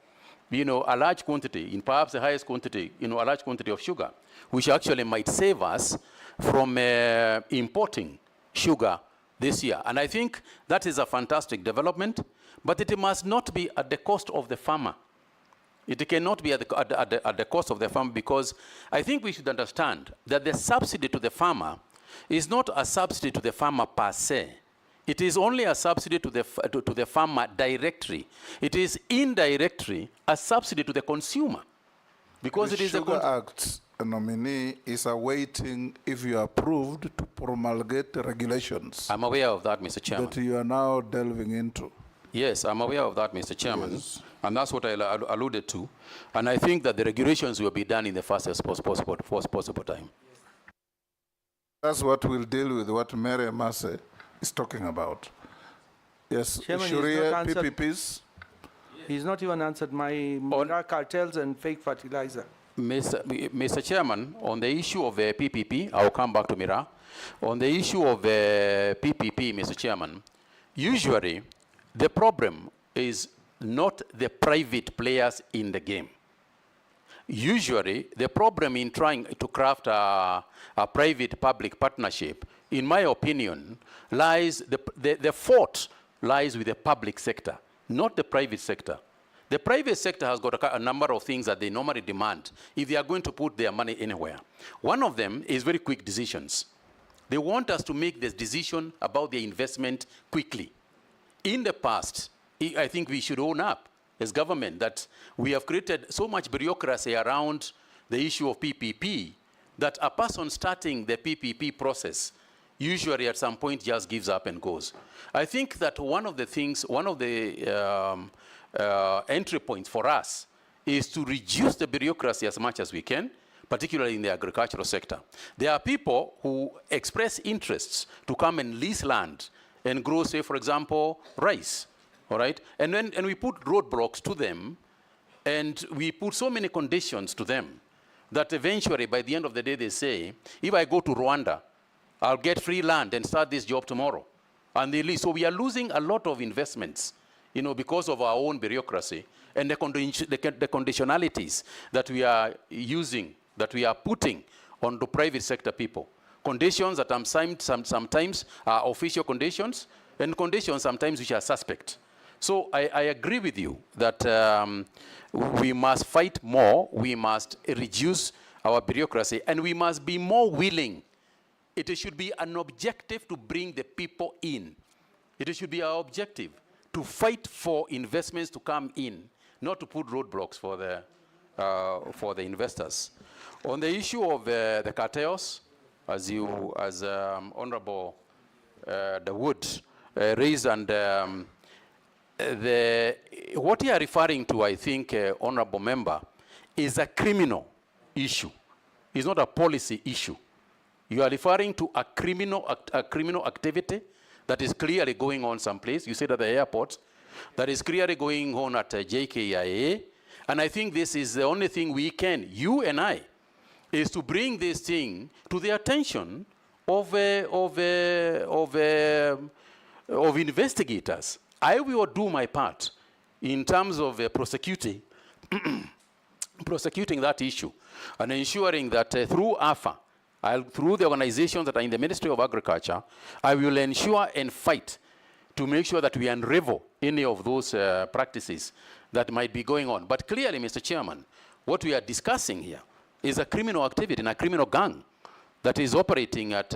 a large quantity, in perhaps the highest quantity, a large quantity of sugar, which actually might save us from importing sugar this year. And I think that is a fantastic development, but it must not be at the cost of the farmer. It cannot be at the cost of the farmer, because I think we should understand that the subsidy to the farmer is not a subsidy to the farmer per se. It is only a subsidy to the farmer directly. It is indirectly a subsidy to the consumer, because
the
it is
Sugar Act nominee is awaiting if you are approved to promulgate regulations.
I'm aware of that, Mr. Chairman.
That you are now delving into.
Yes, I'm aware of that, Mr. Chairman. Yes. And that's what I alluded to. And I think that the regulations will be done in the fastest possible time.
That's what we'll deal with, what Mary Massey is talking about. Yes,
Chairman,
Sharia, PPPs.
He's not even answered my miraa cartels and fake fertilizer.
Mr. Chairman, on the issue of PPP, I'll come back to miraa. On the issue of PPP, Mr. Chairman, usually the problem is not the private players in the game. Usually, the problem in trying to craft a private-public partnership, in my opinion, lies, the fault lies with the public sector, not the private sector. The private sector has got a number of things that they normally demand if they are going to put their money anywhere. One of them is very quick decisions. They want us to make this decision about their investment quickly. In the past, I think we should own up as government that we have created so much bureaucracy around the issue of PPP that a person starting the PPP process usually at some point just gives up and goes. I think that one of the entry points for us is to reduce the bureaucracy as much as we can, particularly in the agricultural sector. There are people who express interests to come and lease land and grow, say, for example, rice. All right? And we put roadblocks to them, and we put so many conditions to them that eventually, by the end of the day, they say, if I go to Rwanda, I'll get free land and start this job tomorrow. And they leave. So we are losing a lot of investments, because of our own bureaucracy and the conditionalities that we are using, that we are putting on the private sector people. Conditions that sometimes are official conditions, and conditions sometimes which are suspect. So I agree with you that we must fight more, we must reduce our bureaucracy, and we must be more willing. It should be an objective to bring the people in. It should be our objective to fight for investments to come in, not to put roadblocks for the investors. On the issue of the cartels, as Honorable Dawood raised, and what you are referring to, I think, Honorable Member, is a criminal issue. It's not a policy issue. You are referring to a criminal activity that is clearly going on someplace. You said at the airport, that is clearly going on at JKIA. And I think this is the only thing we can, you and I, is to bring this thing to the attention of investigators. I will do my part in terms of prosecuting that issue and ensuring that through AFA, through the organizations that are in the Ministry of Agriculture, I will ensure and fight to make sure that we unravel any of those practices that might be going on. But clearly, Mr. Chairman, what we are discussing here, is a criminal activity and a criminal gang that is operating at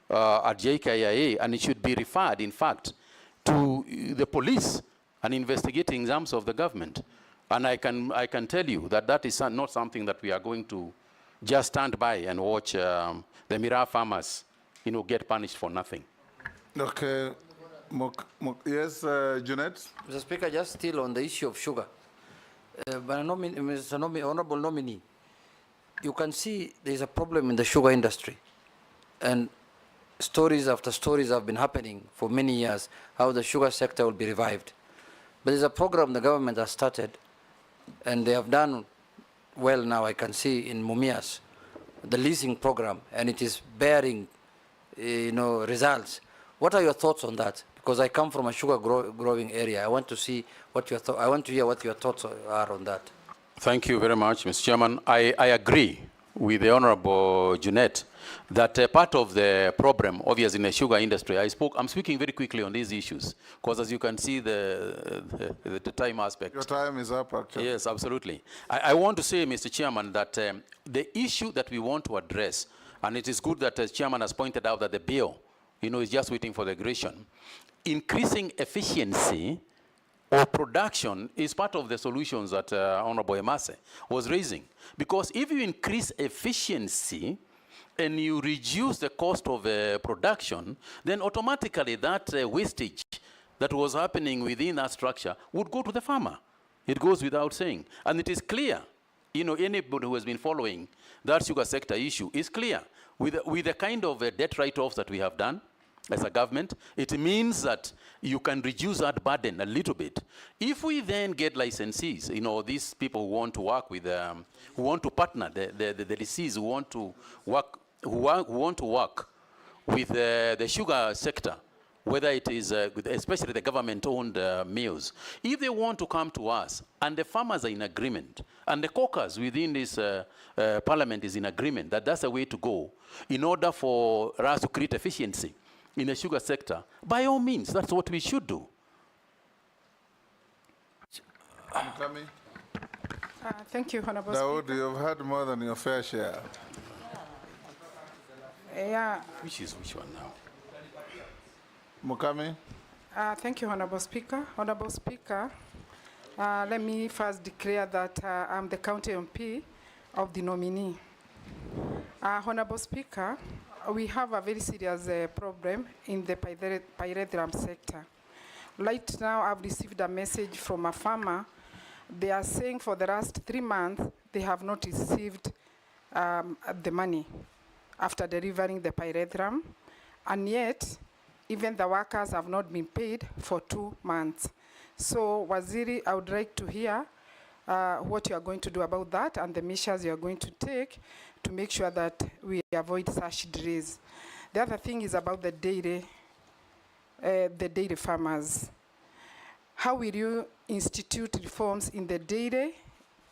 JKIA, and it should be referred, in fact, to the police and investigating arms of the government. And I can tell you that that is not something that we are going to just stand by and watch the miraa farmers, get punished for nothing.
Okay. Yes, Junet?
Mr. Speaker, just still on the issue of sugar. Honorable nominee, you can see there's a problem in the sugar industry. And stories after stories have been happening for many years, how the sugar sector will be revived. But there's a program the government has started, and they have done well now, I can see in Mumias, the leasing program, and it is bearing results. What are your thoughts on that? Because I come from a sugar growing area. I want to see what your I want to hear what your thoughts are on that.
Thank you very much, Mr. Chairman. I agree with the Honorable Junet that part of the problem, obviously in the sugar industry, I'm speaking very quickly on these issues, because as you can see the time aspect.
Your time is up, actually.
Yes, absolutely. I want to say, Mr. Chairman, that the issue that we want to address, and it is good that the Chairman has pointed out that the bill, is just waiting for the aggression. Increasing efficiency or production is part of the solutions that Honorable Emase was raising. Because if you increase efficiency and you reduce the cost of production, then automatically that wastage that was happening within that structure would go to the farmer. It goes without saying. And it is clear, anybody who has been following that sugar sector issue is clear. With the kind of debt write-offs that we have done as a government, it means that you can reduce that burden a little bit. If we then get licensees, these people who want to work with, who want to partner, the licensees who want to work with the sugar sector, whether it is, especially the government-owned mills, if they want to come to us and the farmers are in agreement, and the caucus within this parliament is in agreement that that's the way to go in order for us to create efficiency in the sugar sector, by all means, that's what we should do.
Thank you, Honorable
Dawood,
Speaker.
you've had more than your fair share.
Yeah.
Which one now?
Mukami?
Thank you, Honorable Speaker. Honorable Speaker, let me first declare that I'm the county MP of the nominee. Honorable Speaker, we have a very serious problem in the pyrethrum sector. Right now, I've received a message from a farmer. They are saying for the last 3 months, they have not received the money after delivering the pyrethrum, and yet, even the workers have not been paid for 2 months. So, Waziri, I would like to hear what you are going to do about that and the measures you are going to take to make sure that we avoid such delays. The other thing is about the dairy farmers. How will you institute reforms in the dairy,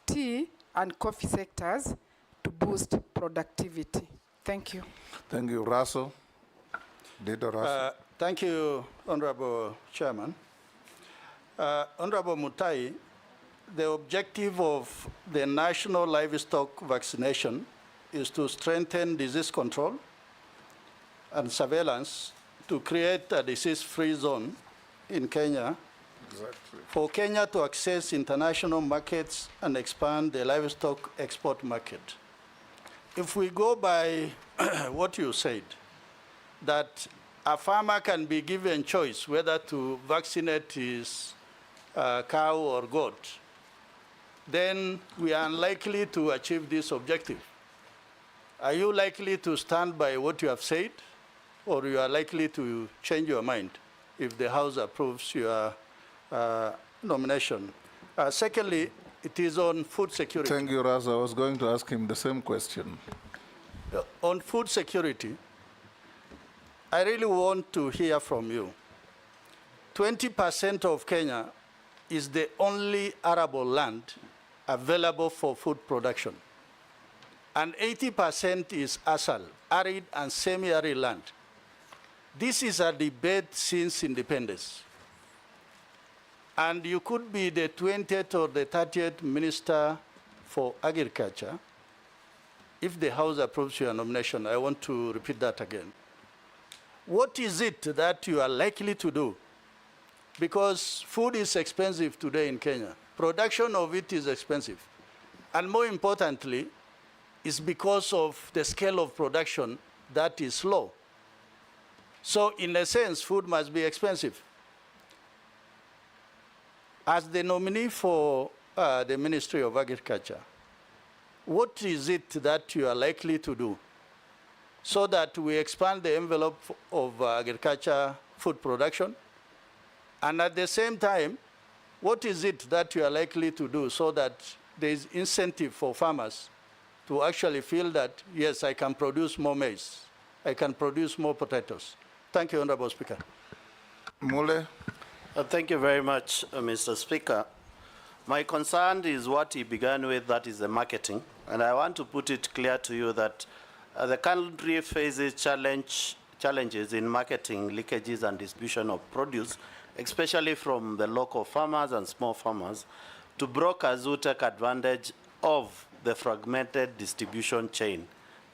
tea, and coffee sectors to boost productivity? Thank you.
Thank you. Russell?
Thank you, Honorable Chairman. Honorable Mutahi, the objective of the national livestock vaccination is to strengthen disease control and surveillance to create a disease-free zone in Kenya, for Kenya to access international markets and expand the livestock export market. If we go by what you said, that a farmer can be given choice whether to vaccinate his cow or goat, then we are unlikely to achieve this objective. Are you likely to stand by what you have said, or you are likely to change your mind if the House approves your nomination? Secondly, it is on food security.
Thank you, Raz. I was going to ask him the same question.
On food security, I really want to hear from you. 20% of Kenya is the only arable land available for food production. And 80% is ASAL, arid and semi-arid land. This is a debate since independence. And you could be the 20th or the 30th Minister for Agriculture, if the House approves your nomination, I want to repeat that again. What is it that you are likely to do? Because food is expensive today in Kenya. Production of it is expensive. And more importantly, it's because of the scale of production that is low. So in a sense, food must be expensive. As the nominee for the Ministry of Agriculture, what is it that you are likely to do so that we expand the envelope of agriculture food production? And at the same time, what is it that you are likely to do so that there is incentive for farmers to actually feel that, yes, I can produce more maize, I can produce more potatoes? Thank you, Honorable Speaker.
Mule.
Thank you very much, Mr. Speaker. My concern is what he began with, that is the marketing. And I want to put it clear to you that the country faces challenges in marketing, leakages, and distribution of produce, especially from the local farmers and small farmers, to brokers who take advantage of the fragmented distribution chain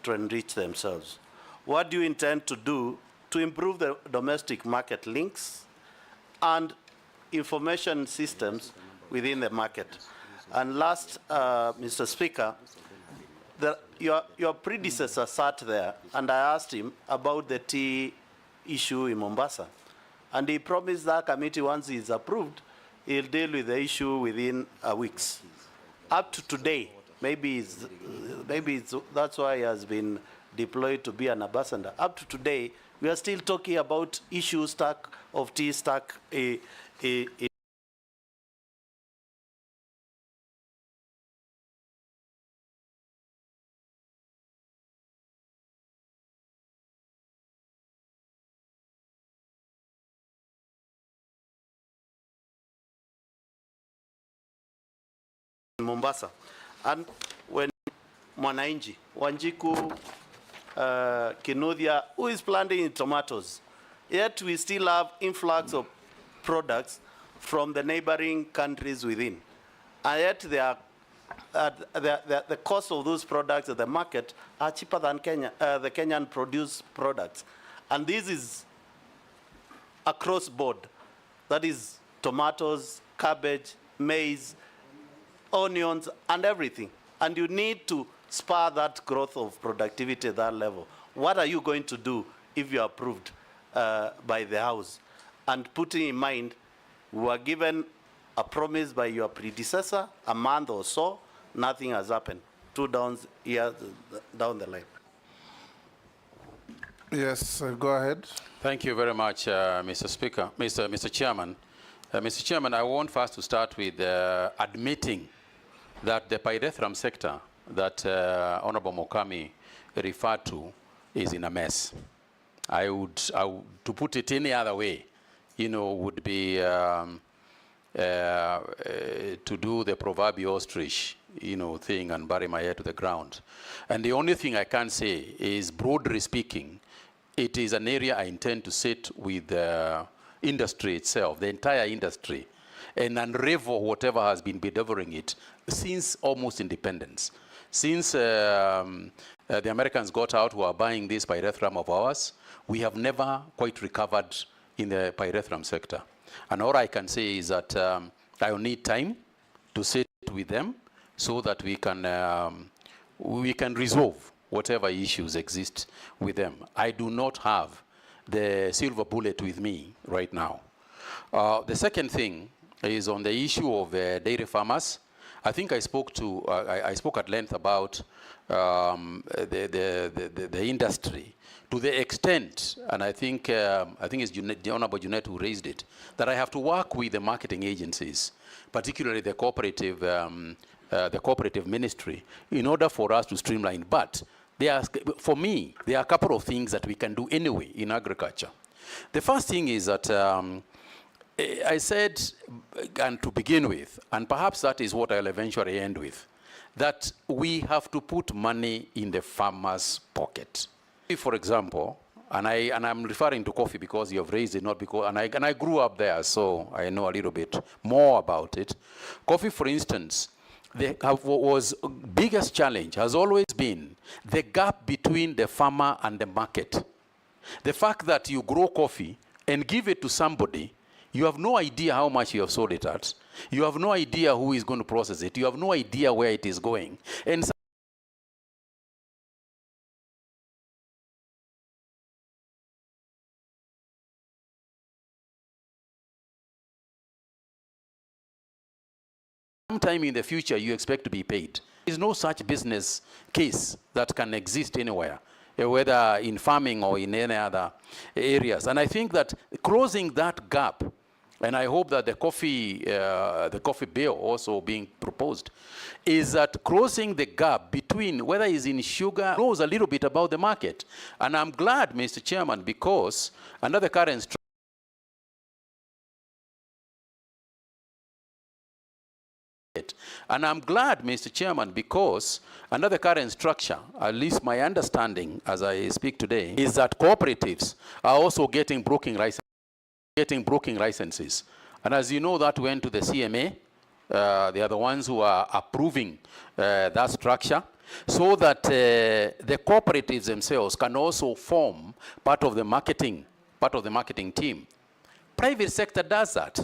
to enrich themselves. What do you intend to do to improve the domestic market links and information systems within the market? And last, Mr. Speaker, your predecessor sat there, and I asked him about the tea issue in Mombasa. And he promised that committee, once he is approved, he'll deal with the issue within weeks. Up to today, maybe that's why he has been deployed to be an ambassador. Up to today, we are still talking about issues of tea stack in Mombasa. And when Mwananchi, Wanjiku, Kinuthia, who is planting tomatoes, yet we still have influx of products from the neighboring countries within. And yet they are, the cost of those products at the market are cheaper than the Kenyan produced products. And this is across board. That is tomatoes, cabbage, maize, onions, and everything. And you need to spur that growth of productivity at that level. What are you going to do if you're approved by the House? And putting in mind, we were given a promise by your predecessor a month or so, nothing has happened. 2 years down the line.
Yes, go ahead.
Thank you very much, Mr. Speaker, Mr. Chairman. Mr. Chairman, I want first to start with admitting that the pyrethrum sector that Honorable Mokami referred to is in a mess. I would, to put it any other way, would be to do the proverbial ostrich, thing and bury my head to the ground. And the only thing I can say is, broadly speaking, it is an area I intend to sit with the industry itself, the entire industry, and unravel whatever has been bedeviling it since almost independence. Since the Americans got out who are buying this pyrethrum of ours, we have never quite recovered in the pyrethrum sector. And all I can say is that I will need time to sit with them so that we can resolve whatever issues exist with them. I do not have the silver bullet with me right now. The second thing is on the issue of dairy farmers. I think I spoke at length about the industry to the extent, and I think it's the Honorable Junet who raised it, that I have to work with the marketing agencies, particularly the cooperative ministry, in order for us to streamline. But for me, there are a couple of things that we can do anyway in agriculture. The first thing is that I said, and to begin with, and perhaps that is what I'll eventually end with, that we have to put money in the farmer's pocket. For example, and I'm referring to coffee because you have raised it, not because, and I grew up there, so I know a little bit more about it. Coffee, for instance, was biggest challenge has always been the gap between the farmer and the market. The fact that you grow coffee and give it to somebody, you have no idea how much you have sold it at. You have no idea who is going to process it. You have no idea where it is going. And sometime in the future, you expect to be paid. There is no such business case that can exist anywhere, whether in farming or in any other areas. And I think that closing that gap, and I hope that the coffee bill also being proposed, is that closing the gap between whether it's in sugar, knows a little bit about the market. And I'm glad, Mr. Chairman, because under the current And I'm glad, Mr. Chairman, because under the current structure, at least my understanding as I speak today, is that cooperatives are also getting broking licenses. And as you know, that went to the CMA. They are the ones who are approving that structure, so that the cooperatives themselves can also form part of the marketing team. Private sector does that.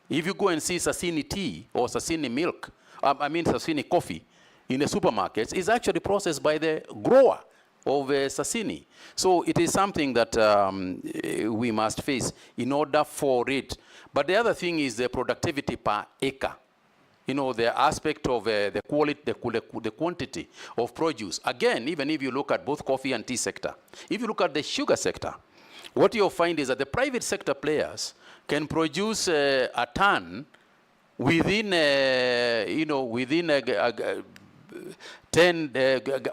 If you go and see Sasini tea or Sasini milk, Sasini coffee in the supermarkets, is actually processed by the grower of Sasini. So it is something that we must face in order for it. But the other thing is the productivity per acre. You know, the aspect of the quality, the quantity of produce. Again, even if you look at both coffee and tea sector, if you look at the sugar sector, what you'll find is that the private sector players can produce a ton within,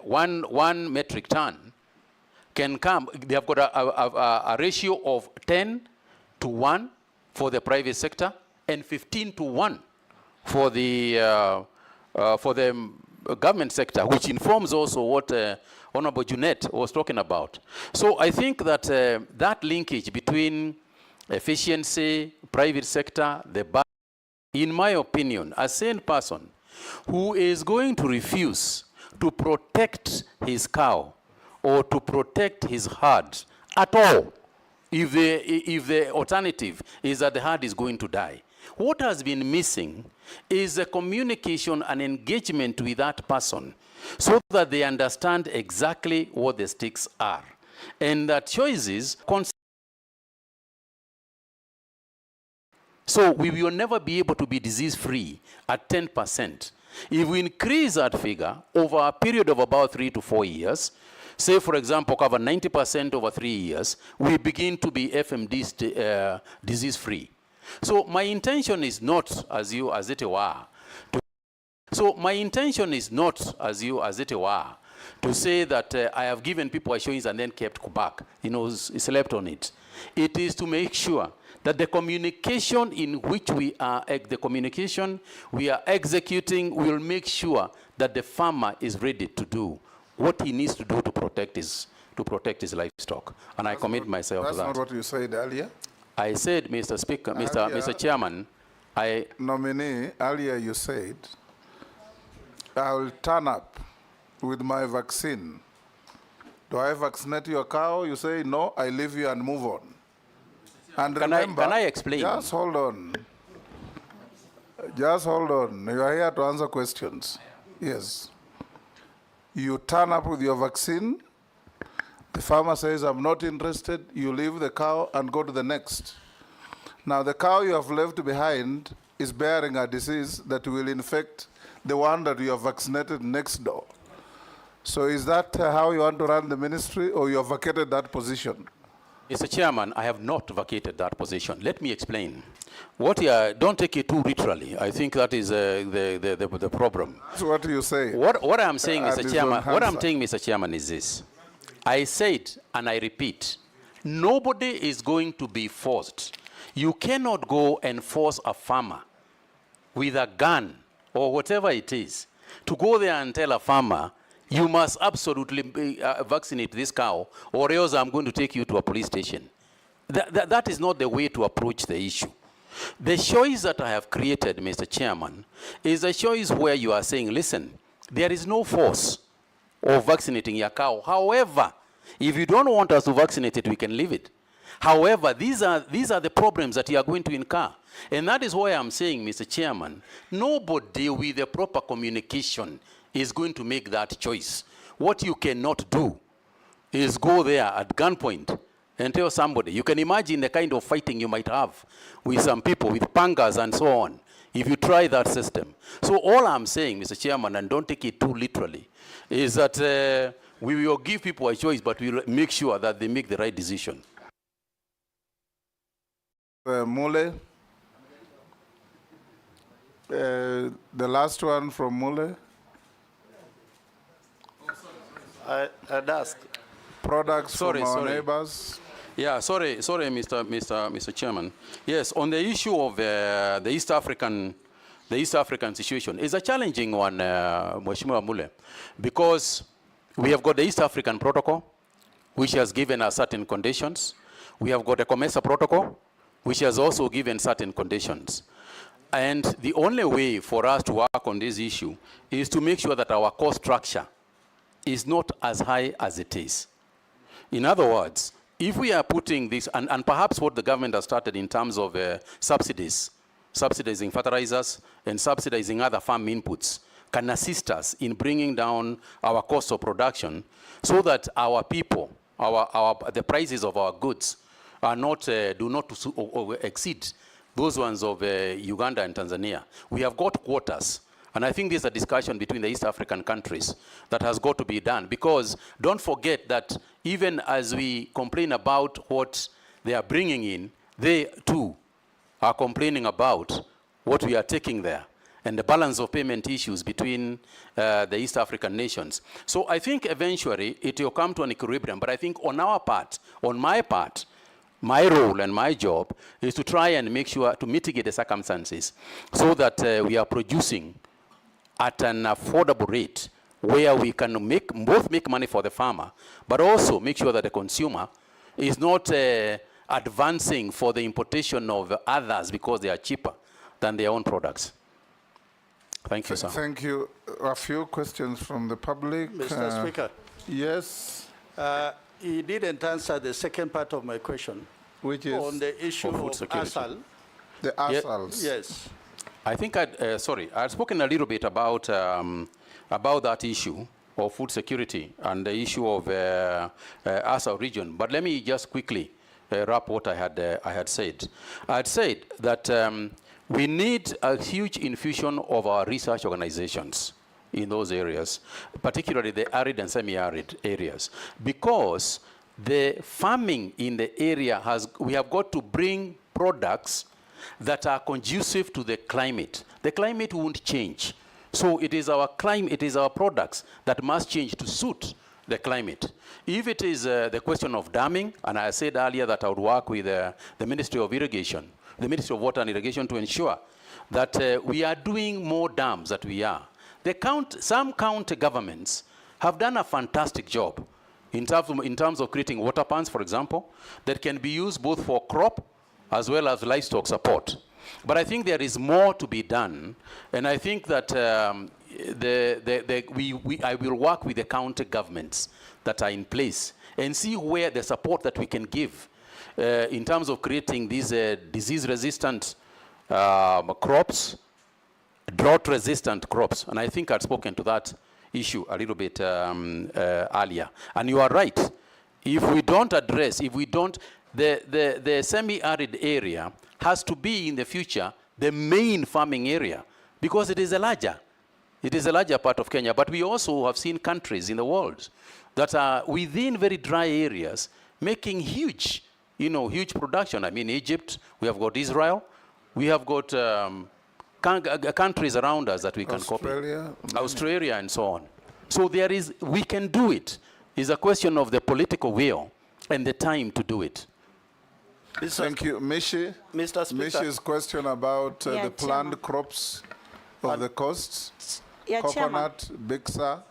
one metric ton can come. They have got a ratio of 10:1 for the private sector and 15:1 for the government sector, which informs also what Honorable Junet was talking about. So I think that that linkage between efficiency, private sector, in my opinion, a sane person who is going to refuse to protect his cow or to protect his herd at all, if the alternative is that the herd is going to die. What has been missing is a communication and engagement with that person so that they understand exactly what the stakes are. And that choices. So we will never be able to be disease-free at 10%. If we increase that figure over a period of about 3 to 4 years, say, for example, cover 90% over 3 years, we begin to be FMD disease-free. So my intention is not, as it were, to say that I have given people assurance and then kept back, slept on it. It is to make sure that the communication in which we are executing will make sure that the farmer is ready to do what he needs to do to protect his livestock. And I commit myself to that.
That's not what you said earlier.
I said, Mr. Speaker, Mr. Chairman,
Nominee, earlier you said, I will turn up with my vaccine. Do I vaccinate your cow? You say, no, I leave you and move on. And remember,
can I explain?
Just hold on. Just hold on. You are here to answer questions. Yes. You turn up with your vaccine. The farmer says, I'm not interested. You leave the cow and go to the next. Now, the cow you have left behind is bearing a disease that will infect the one that you have vaccinated next door. So is that how you want to run the ministry, or you have vacated that position?
Mr. Chairman, I have not vacated that position. Let me explain. Don't take it too literally. I think that is the problem.
That's what you say.
What I'm saying, Mr. Chairman, Mr. Chairman, is this. I said, and I repeat, nobody is going to be forced. You cannot go and force a farmer with a gun or whatever it is to go there and tell a farmer, you must absolutely vaccinate this cow, or else I'm going to take you to a police station. That is not the way to approach the issue. The choice that I have created, Mr. Chairman, is a choice where you are saying, listen, there is no force of vaccinating your cow. However, if you don't want us to vaccinate it, we can leave it. However, these are the problems that you are going to incur. And that is why I'm saying, Mr. Chairman, nobody with the proper communication is going to make that choice. What you cannot do is go there at gunpoint and tell somebody. You can imagine the kind of fighting you might have with some people, with pangas and so on, if you try that system. So all I'm saying, Mr. Chairman, and don't take it too literally, is that we will give people a choice, but we'll make sure that they make the right decision.
Mule. The last one from Mule.
I'd ask.
Products from our neighbors.
Yeah, sorry, Mr. Chairman. Yes, on the issue of the East African situation, it's a challenging one, Mheshimiwa Mule, because we have got the East African Protocol, which has given us certain conditions. We have got the COMESA Protocol, which has also given certain conditions. And the only way for us to work on this issue is to make sure that our cost structure is not as high as it is. In other words, if we are putting this, and perhaps what the government has started in terms of subsidizing fertilizers and subsidizing other farm inputs, can assist us in bringing down our cost of production so that our people, the prices of our goods are not, do not exceed those ones of Uganda and Tanzania. We have got quotas. And I think there's a discussion between the East African countries that has got to be done, because don't forget that even as we complain about what they are bringing in, they too are complaining about what we are taking there and the balance of payment issues between the East African nations. So I think eventually it will come to an equilibrium, but I think on our part, on my part, my role and my job is to try and make sure to mitigate the circumstances so that we are producing at an affordable rate where we can both make money for the farmer, but also make sure that the consumer is not advancing for the importation of others because they are cheaper than their own products. Thank you, sir.
Thank you. A few questions from the public.
Mr. Speaker.
Yes.
He didn't answer the second part of my question,
which is
on the issue of ASAL.
The ASALs.
Yes.
I think I'd spoken a little bit about that issue of food security and the issue of ASAL region. But let me just quickly wrap what I had said. I had said that we need a huge infusion of our research organizations in those areas, particularly the arid and semi-arid areas, because the farming in the area we have got to bring products that are conducive to the climate. The climate won't change. So it is our climate, it is our products that must change to suit the climate. If it is the question of damming, and I said earlier that I would work with the Ministry of Irrigation, the Ministry of Water and Irrigation, to ensure that we are doing more dams that we are. Some county governments have done a fantastic job in terms of creating water ponds, for example, that can be used both for crop as well as livestock support. But I think there is more to be done, and I think that I will work with the county governments that are in place and see where the support that we can give in terms of creating these disease-resistant crops, drought-resistant crops. And I think I'd spoken to that issue a little bit earlier. And you are right. If we don't address, the semi-arid area has to be in the future the main farming area, because it is a larger part of Kenya. But we also have seen countries in the world that are within very dry areas making huge production. I mean, Egypt, we have got Israel, we have got countries around us that we can copy. Australia and so on. So we can do it. It's a question of the political will and the time to do it.
Thank you. Mishi?
Mr. Speaker.
Mishi's question about the planned crops of the coasts. Coconut, Bixa.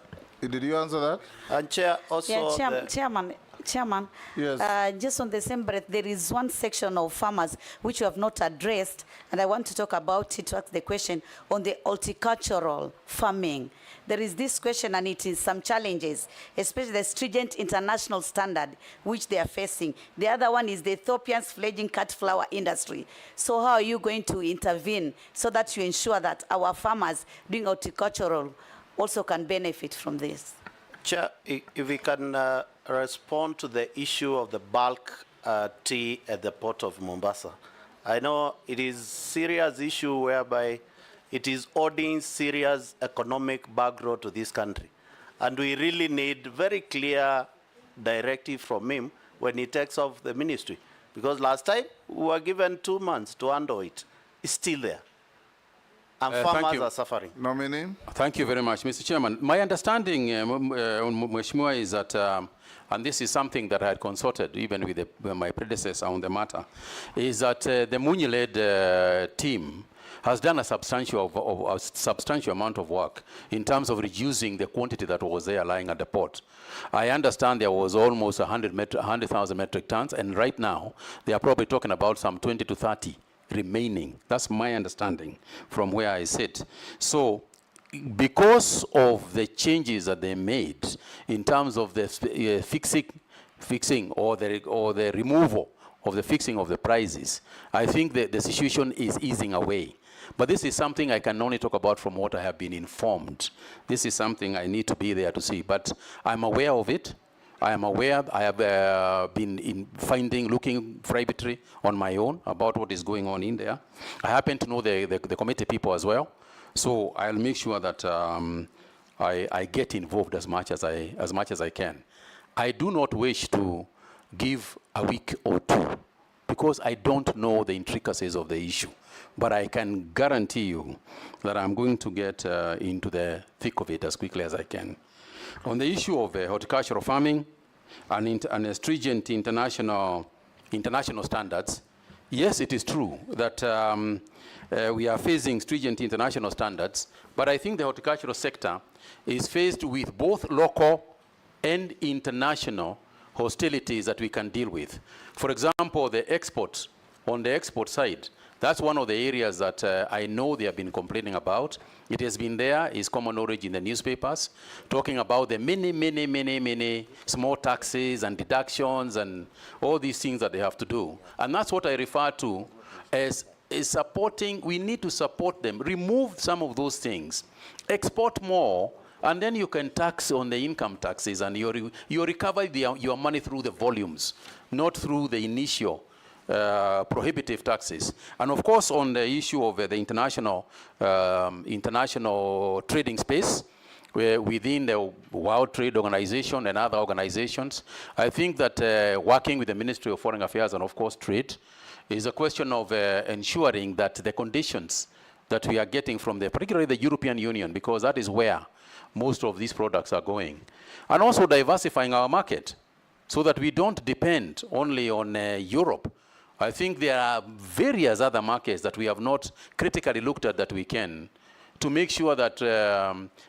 Did you answer that?
And Chair, also
Chairman, Chairman,
Yes.
just on the same breath, there is one section of farmers which you have not addressed, and I want to talk about it, to ask the question on the horticultural farming. There is this question, and it is some challenges, especially the stringent international standard which they are facing. The other one is the Ethiopian's fledgling cut flower industry. So how are you going to intervene so that you ensure that our farmers doing horticultural also can benefit from this?
Chair, if we can respond to the issue of the bulk tea at the port of Mombasa. I know it is a serious issue whereby it is holding serious economic background to this country. And we really need very clear directive from him when he takes off the ministry. Because last time we were given 2 months to handle it. It's still there. And farmers are suffering.
Nominee.
Thank you very much, Mr. Chairman. My understanding, Mheshimiwa, is that, and this is something that I had consulted even with my predecessor on the matter, is that the Munyi-led team has done a substantial amount of work in terms of reducing the quantity that was there lying at the port. I understand there was almost 100,000 metric tons, and right now they are probably talking about some 20 to 30 remaining. That's my understanding from where I sit. So because of the changes that they made in terms of the fixing or the removal of the fixing of the prices, I think that the situation is easing away. But this is something I can only talk about from what I have been informed. This is something I need to be there to see. But I'm aware of it. I am aware. I have been looking privately on my own about what is going on in there. I happen to know the committee people as well. So I'll make sure that I get involved as much as I can. I do not wish to give a week or two because I don't know the intricacies of the issue. But I can guarantee you that I'm going to get into the thick of it as quickly as I can. On the issue of horticultural farming and stringent international standards, yes, it is true that we are facing stringent international standards, but I think the horticultural sector is faced with both local and international hostilities that we can deal with. For example, on the export side, that's one of the areas that I know they have been complaining about. It has been there, is common knowledge in the newspapers, talking about the many small taxes and deductions and all these things that they have to do. And that's what I refer to as supporting. We need to support them. Remove some of those things. Export more, and then you can tax on the income taxes, and you recover your money through the volumes, not through the initial prohibitive taxes. And of course, on the issue of the international trading space, within the World Trade Organization and other organizations, I think that working with the Ministry of Foreign Affairs and of course trade is a question of ensuring that the conditions that we are getting from particularly the European Union, because that is where most of these products are going, and also diversifying our market so that we don't depend only on Europe. I think there are various other markets that we have not critically looked at that we can, to make sure that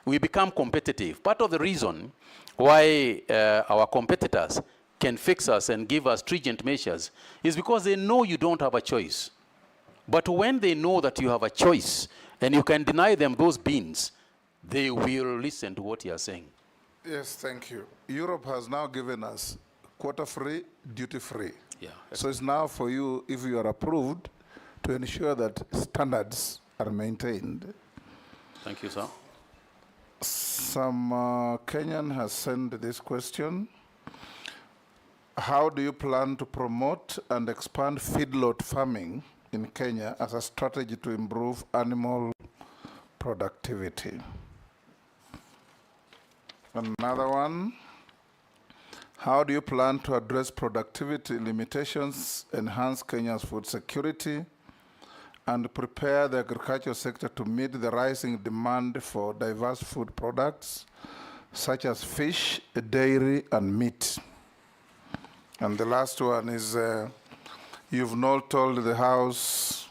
we become competitive. Part of the reason why our competitors can fix us and give us stringent measures is because they know you don't have a choice. But when they know that you have a choice and you can deny them those beans, they will listen to what you are saying.
Yes, thank you. Europe has now given us quota-free, duty-free.
Yeah.
So it's now for you, if you are approved, to ensure that standards are maintained.
Thank you, sir.
Some Kenyan has sent this question. How do you plan to promote and expand feedlot farming in Kenya as a strategy to improve animal productivity? Another one. How do you plan to address productivity limitations, enhance Kenya's food security, and prepare the agricultural sector to meet the rising demand for diverse food products, such as fish, dairy, and meat? And the last one is, you've not told the House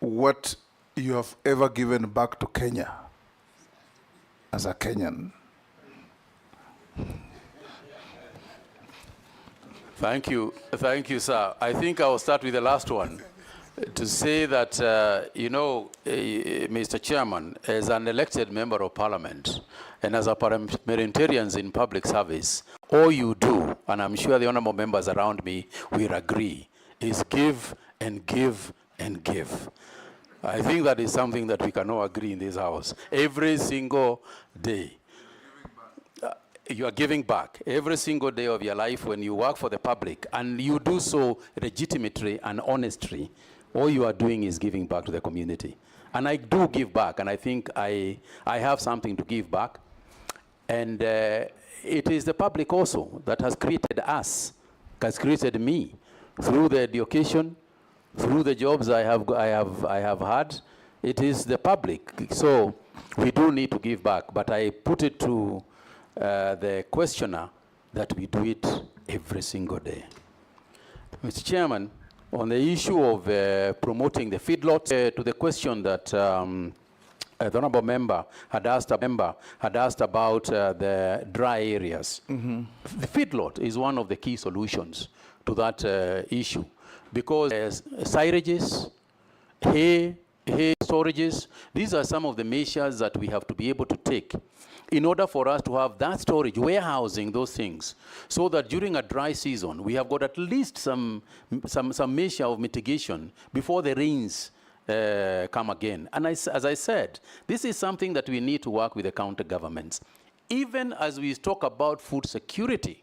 what you have ever given back to Kenya as a Kenyan.
Thank you, sir. I think I'll start with the last one. To say that, Mr. Chairman, as an elected member of Parliament and as a parliamentarians in public service, all you do, and I'm sure the honorable members around me will agree, is give and give and give. I think that is something that we can all agree in this house. Every single day. You are giving back every single day of your life when you work for the public, and you do so legitimately and honestly. All you are doing is giving back to the community. And I do give back, and I think I have something to give back. And it is the public also that has created us, has created me, through the education, through the jobs I have had. It is the public. So we do need to give back, but I put it to the questioner that we do it every single day. Mr. Chairman, on the issue of promoting the feedlot, to the question that the honorable member had asked about the dry areas. Mm-hmm. The feedlot is one of the key solutions to that issue, because syrages, hay storages, these are some of the measures that we have to be able to take in order for us to have that storage, warehousing those things, so that during a dry season, we have got at least some measure of mitigation before the rains come again. And as I said, this is something that we need to work with the county governments. Even as we talk about food security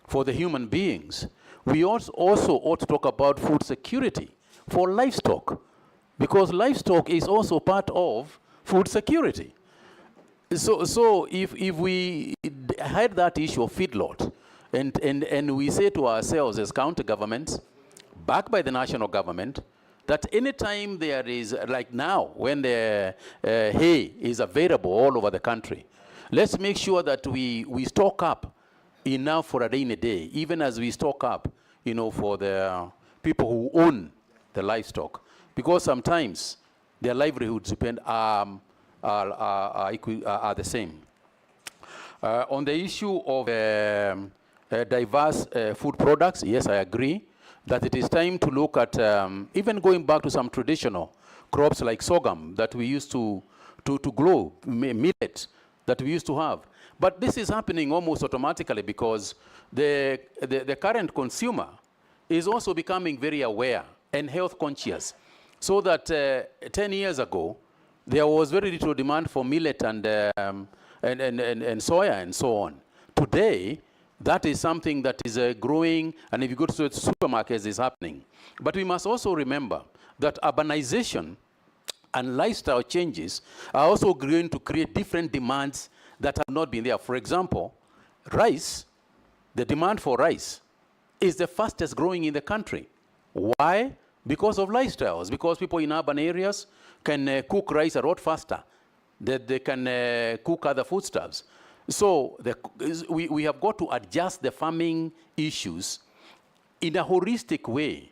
for the human beings, we also ought to talk about food security for livestock, because livestock is also part of food security. So if we had that issue of feedlot, and we say to ourselves as county governments, backed by the national government, that anytime there is, like now, when the hay is available all over the country, let's make sure that we stock up enough for a rainy day, even as we stock up, for the people who own the livestock, because sometimes their livelihoods depend are the same. On the issue of diverse food products, yes, I agree that it is time to look at even going back to some traditional crops like sorghum that we used to grow, millet that we used to have. But this is happening almost automatically because the current consumer is also becoming very aware and health conscious. So that 10 years ago, there was very little demand for millet and soya and so on. Today, that is something that is growing, and if you go to the supermarkets, it's happening. But we must also remember that urbanization and lifestyle changes are also going to create different demands that have not been there. For example, rice, the demand for rice is the fastest growing in the country. Why? Because of lifestyles, because people in urban areas can cook rice a lot faster, that they can cook other foodstuffs. So we have got to adjust the farming issues in a holistic way.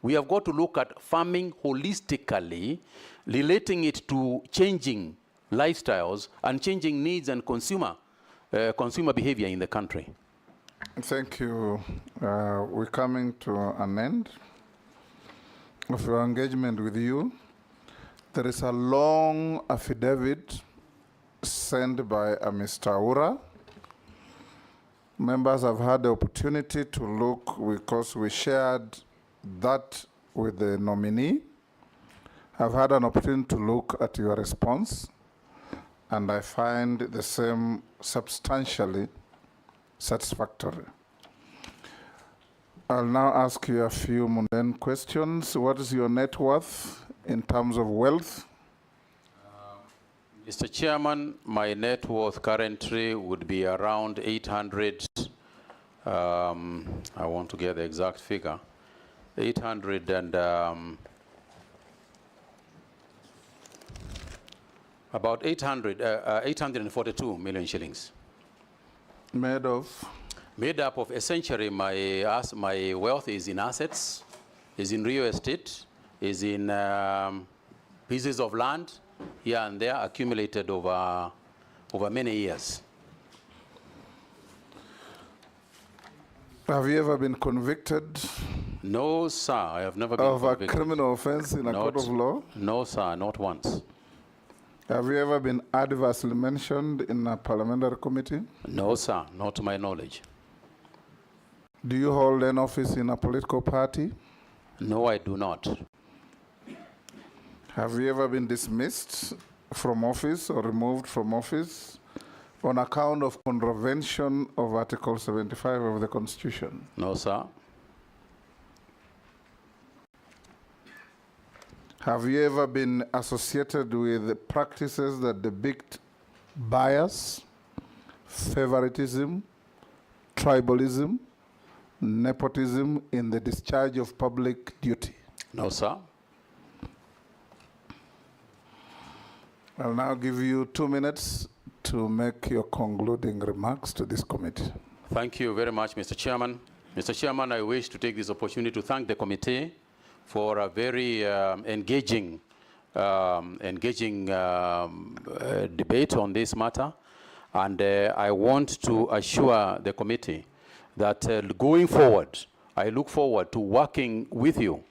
We have got to look at farming holistically, relating it to changing lifestyles and changing needs and consumer behavior in the country.
Thank you. We're coming to an end of your engagement with you. There is a long affidavit sent by Mr. Aura. Members have had the opportunity to look, because we shared that with the nominee. I've had an opportunity to look at your response, and I find the same substantially satisfactory. I'll now ask you a few mundane questions. What is your net worth in terms of wealth?
Mr. Chairman, my net worth currently would be around 800, I want to get the exact figure, 800 and, about 842 million shillings.
Made of?
Made up of essentially my wealth is in assets, is in real estate, is in pieces of land here and there accumulated over many years.
Have you ever been convicted?
No, sir, I have never been
of
convicted.
A criminal offense in a court of law?
No, sir, not once.
Have you ever been adversely mentioned in a parliamentary committee?
No, sir, not to my knowledge.
Do you hold an office in a political party?
No, I do not.
Have you ever been dismissed from office or removed from office on account of contravention of Article 75 of the Constitution?
No, sir.
Have you ever been associated with practices that depict bias, favoritism, tribalism, nepotism in the discharge of public duty?
No, sir.
I'll now give you 2 minutes to make your concluding remarks to this committee.
Thank you very much, Mr. Chairman. Mr. Chairman, I wish to take this opportunity to thank the committee for a very engaging debate on this matter. And I want to assure the committee that going forward, I look forward to working with you,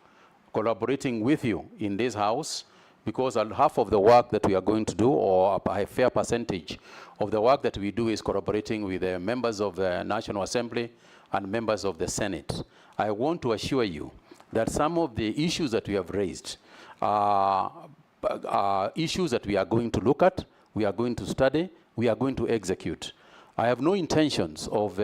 collaborating with you in this House, because half of the work that we are going to do, or a fair percentage of the work that we do, is collaborating with the members of the National Assembly and members of the Senate. I want to assure you that some of the issues that we have raised are issues that we are going to look at, we are going to study, we are going to execute. I have no intentions of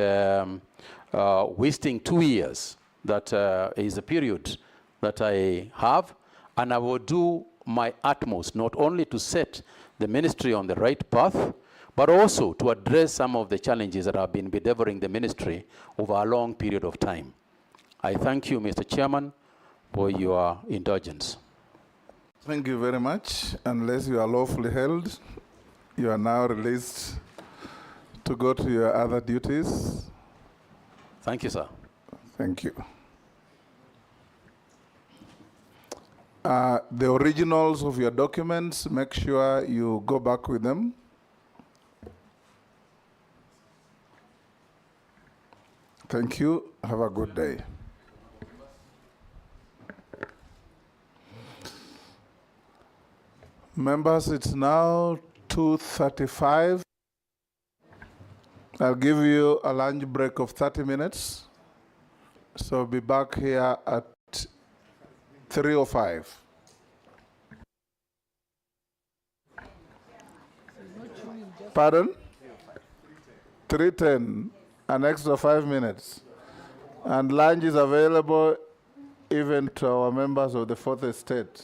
wasting 2 years. That is a period that I have, and I will do my utmost not only to set the ministry on the right path, but also to address some of the challenges that have been bedeviling the ministry over a long period of time. I thank you, Mr. Chairman, for your indulgence.
Thank you very much. Unless you are lawfully held, you are now released to go to your other duties.
Thank you, sir.
Thank you. The originals of your documents, make sure you go back with them. Thank you. Have a good day. Members, it's now 2:35. I'll give you a lunch break of 30 minutes. So be back here at 3:05. Pardon? 3:10, an extra 5 minutes. And lunch is available even to our members of the Fourth Estate.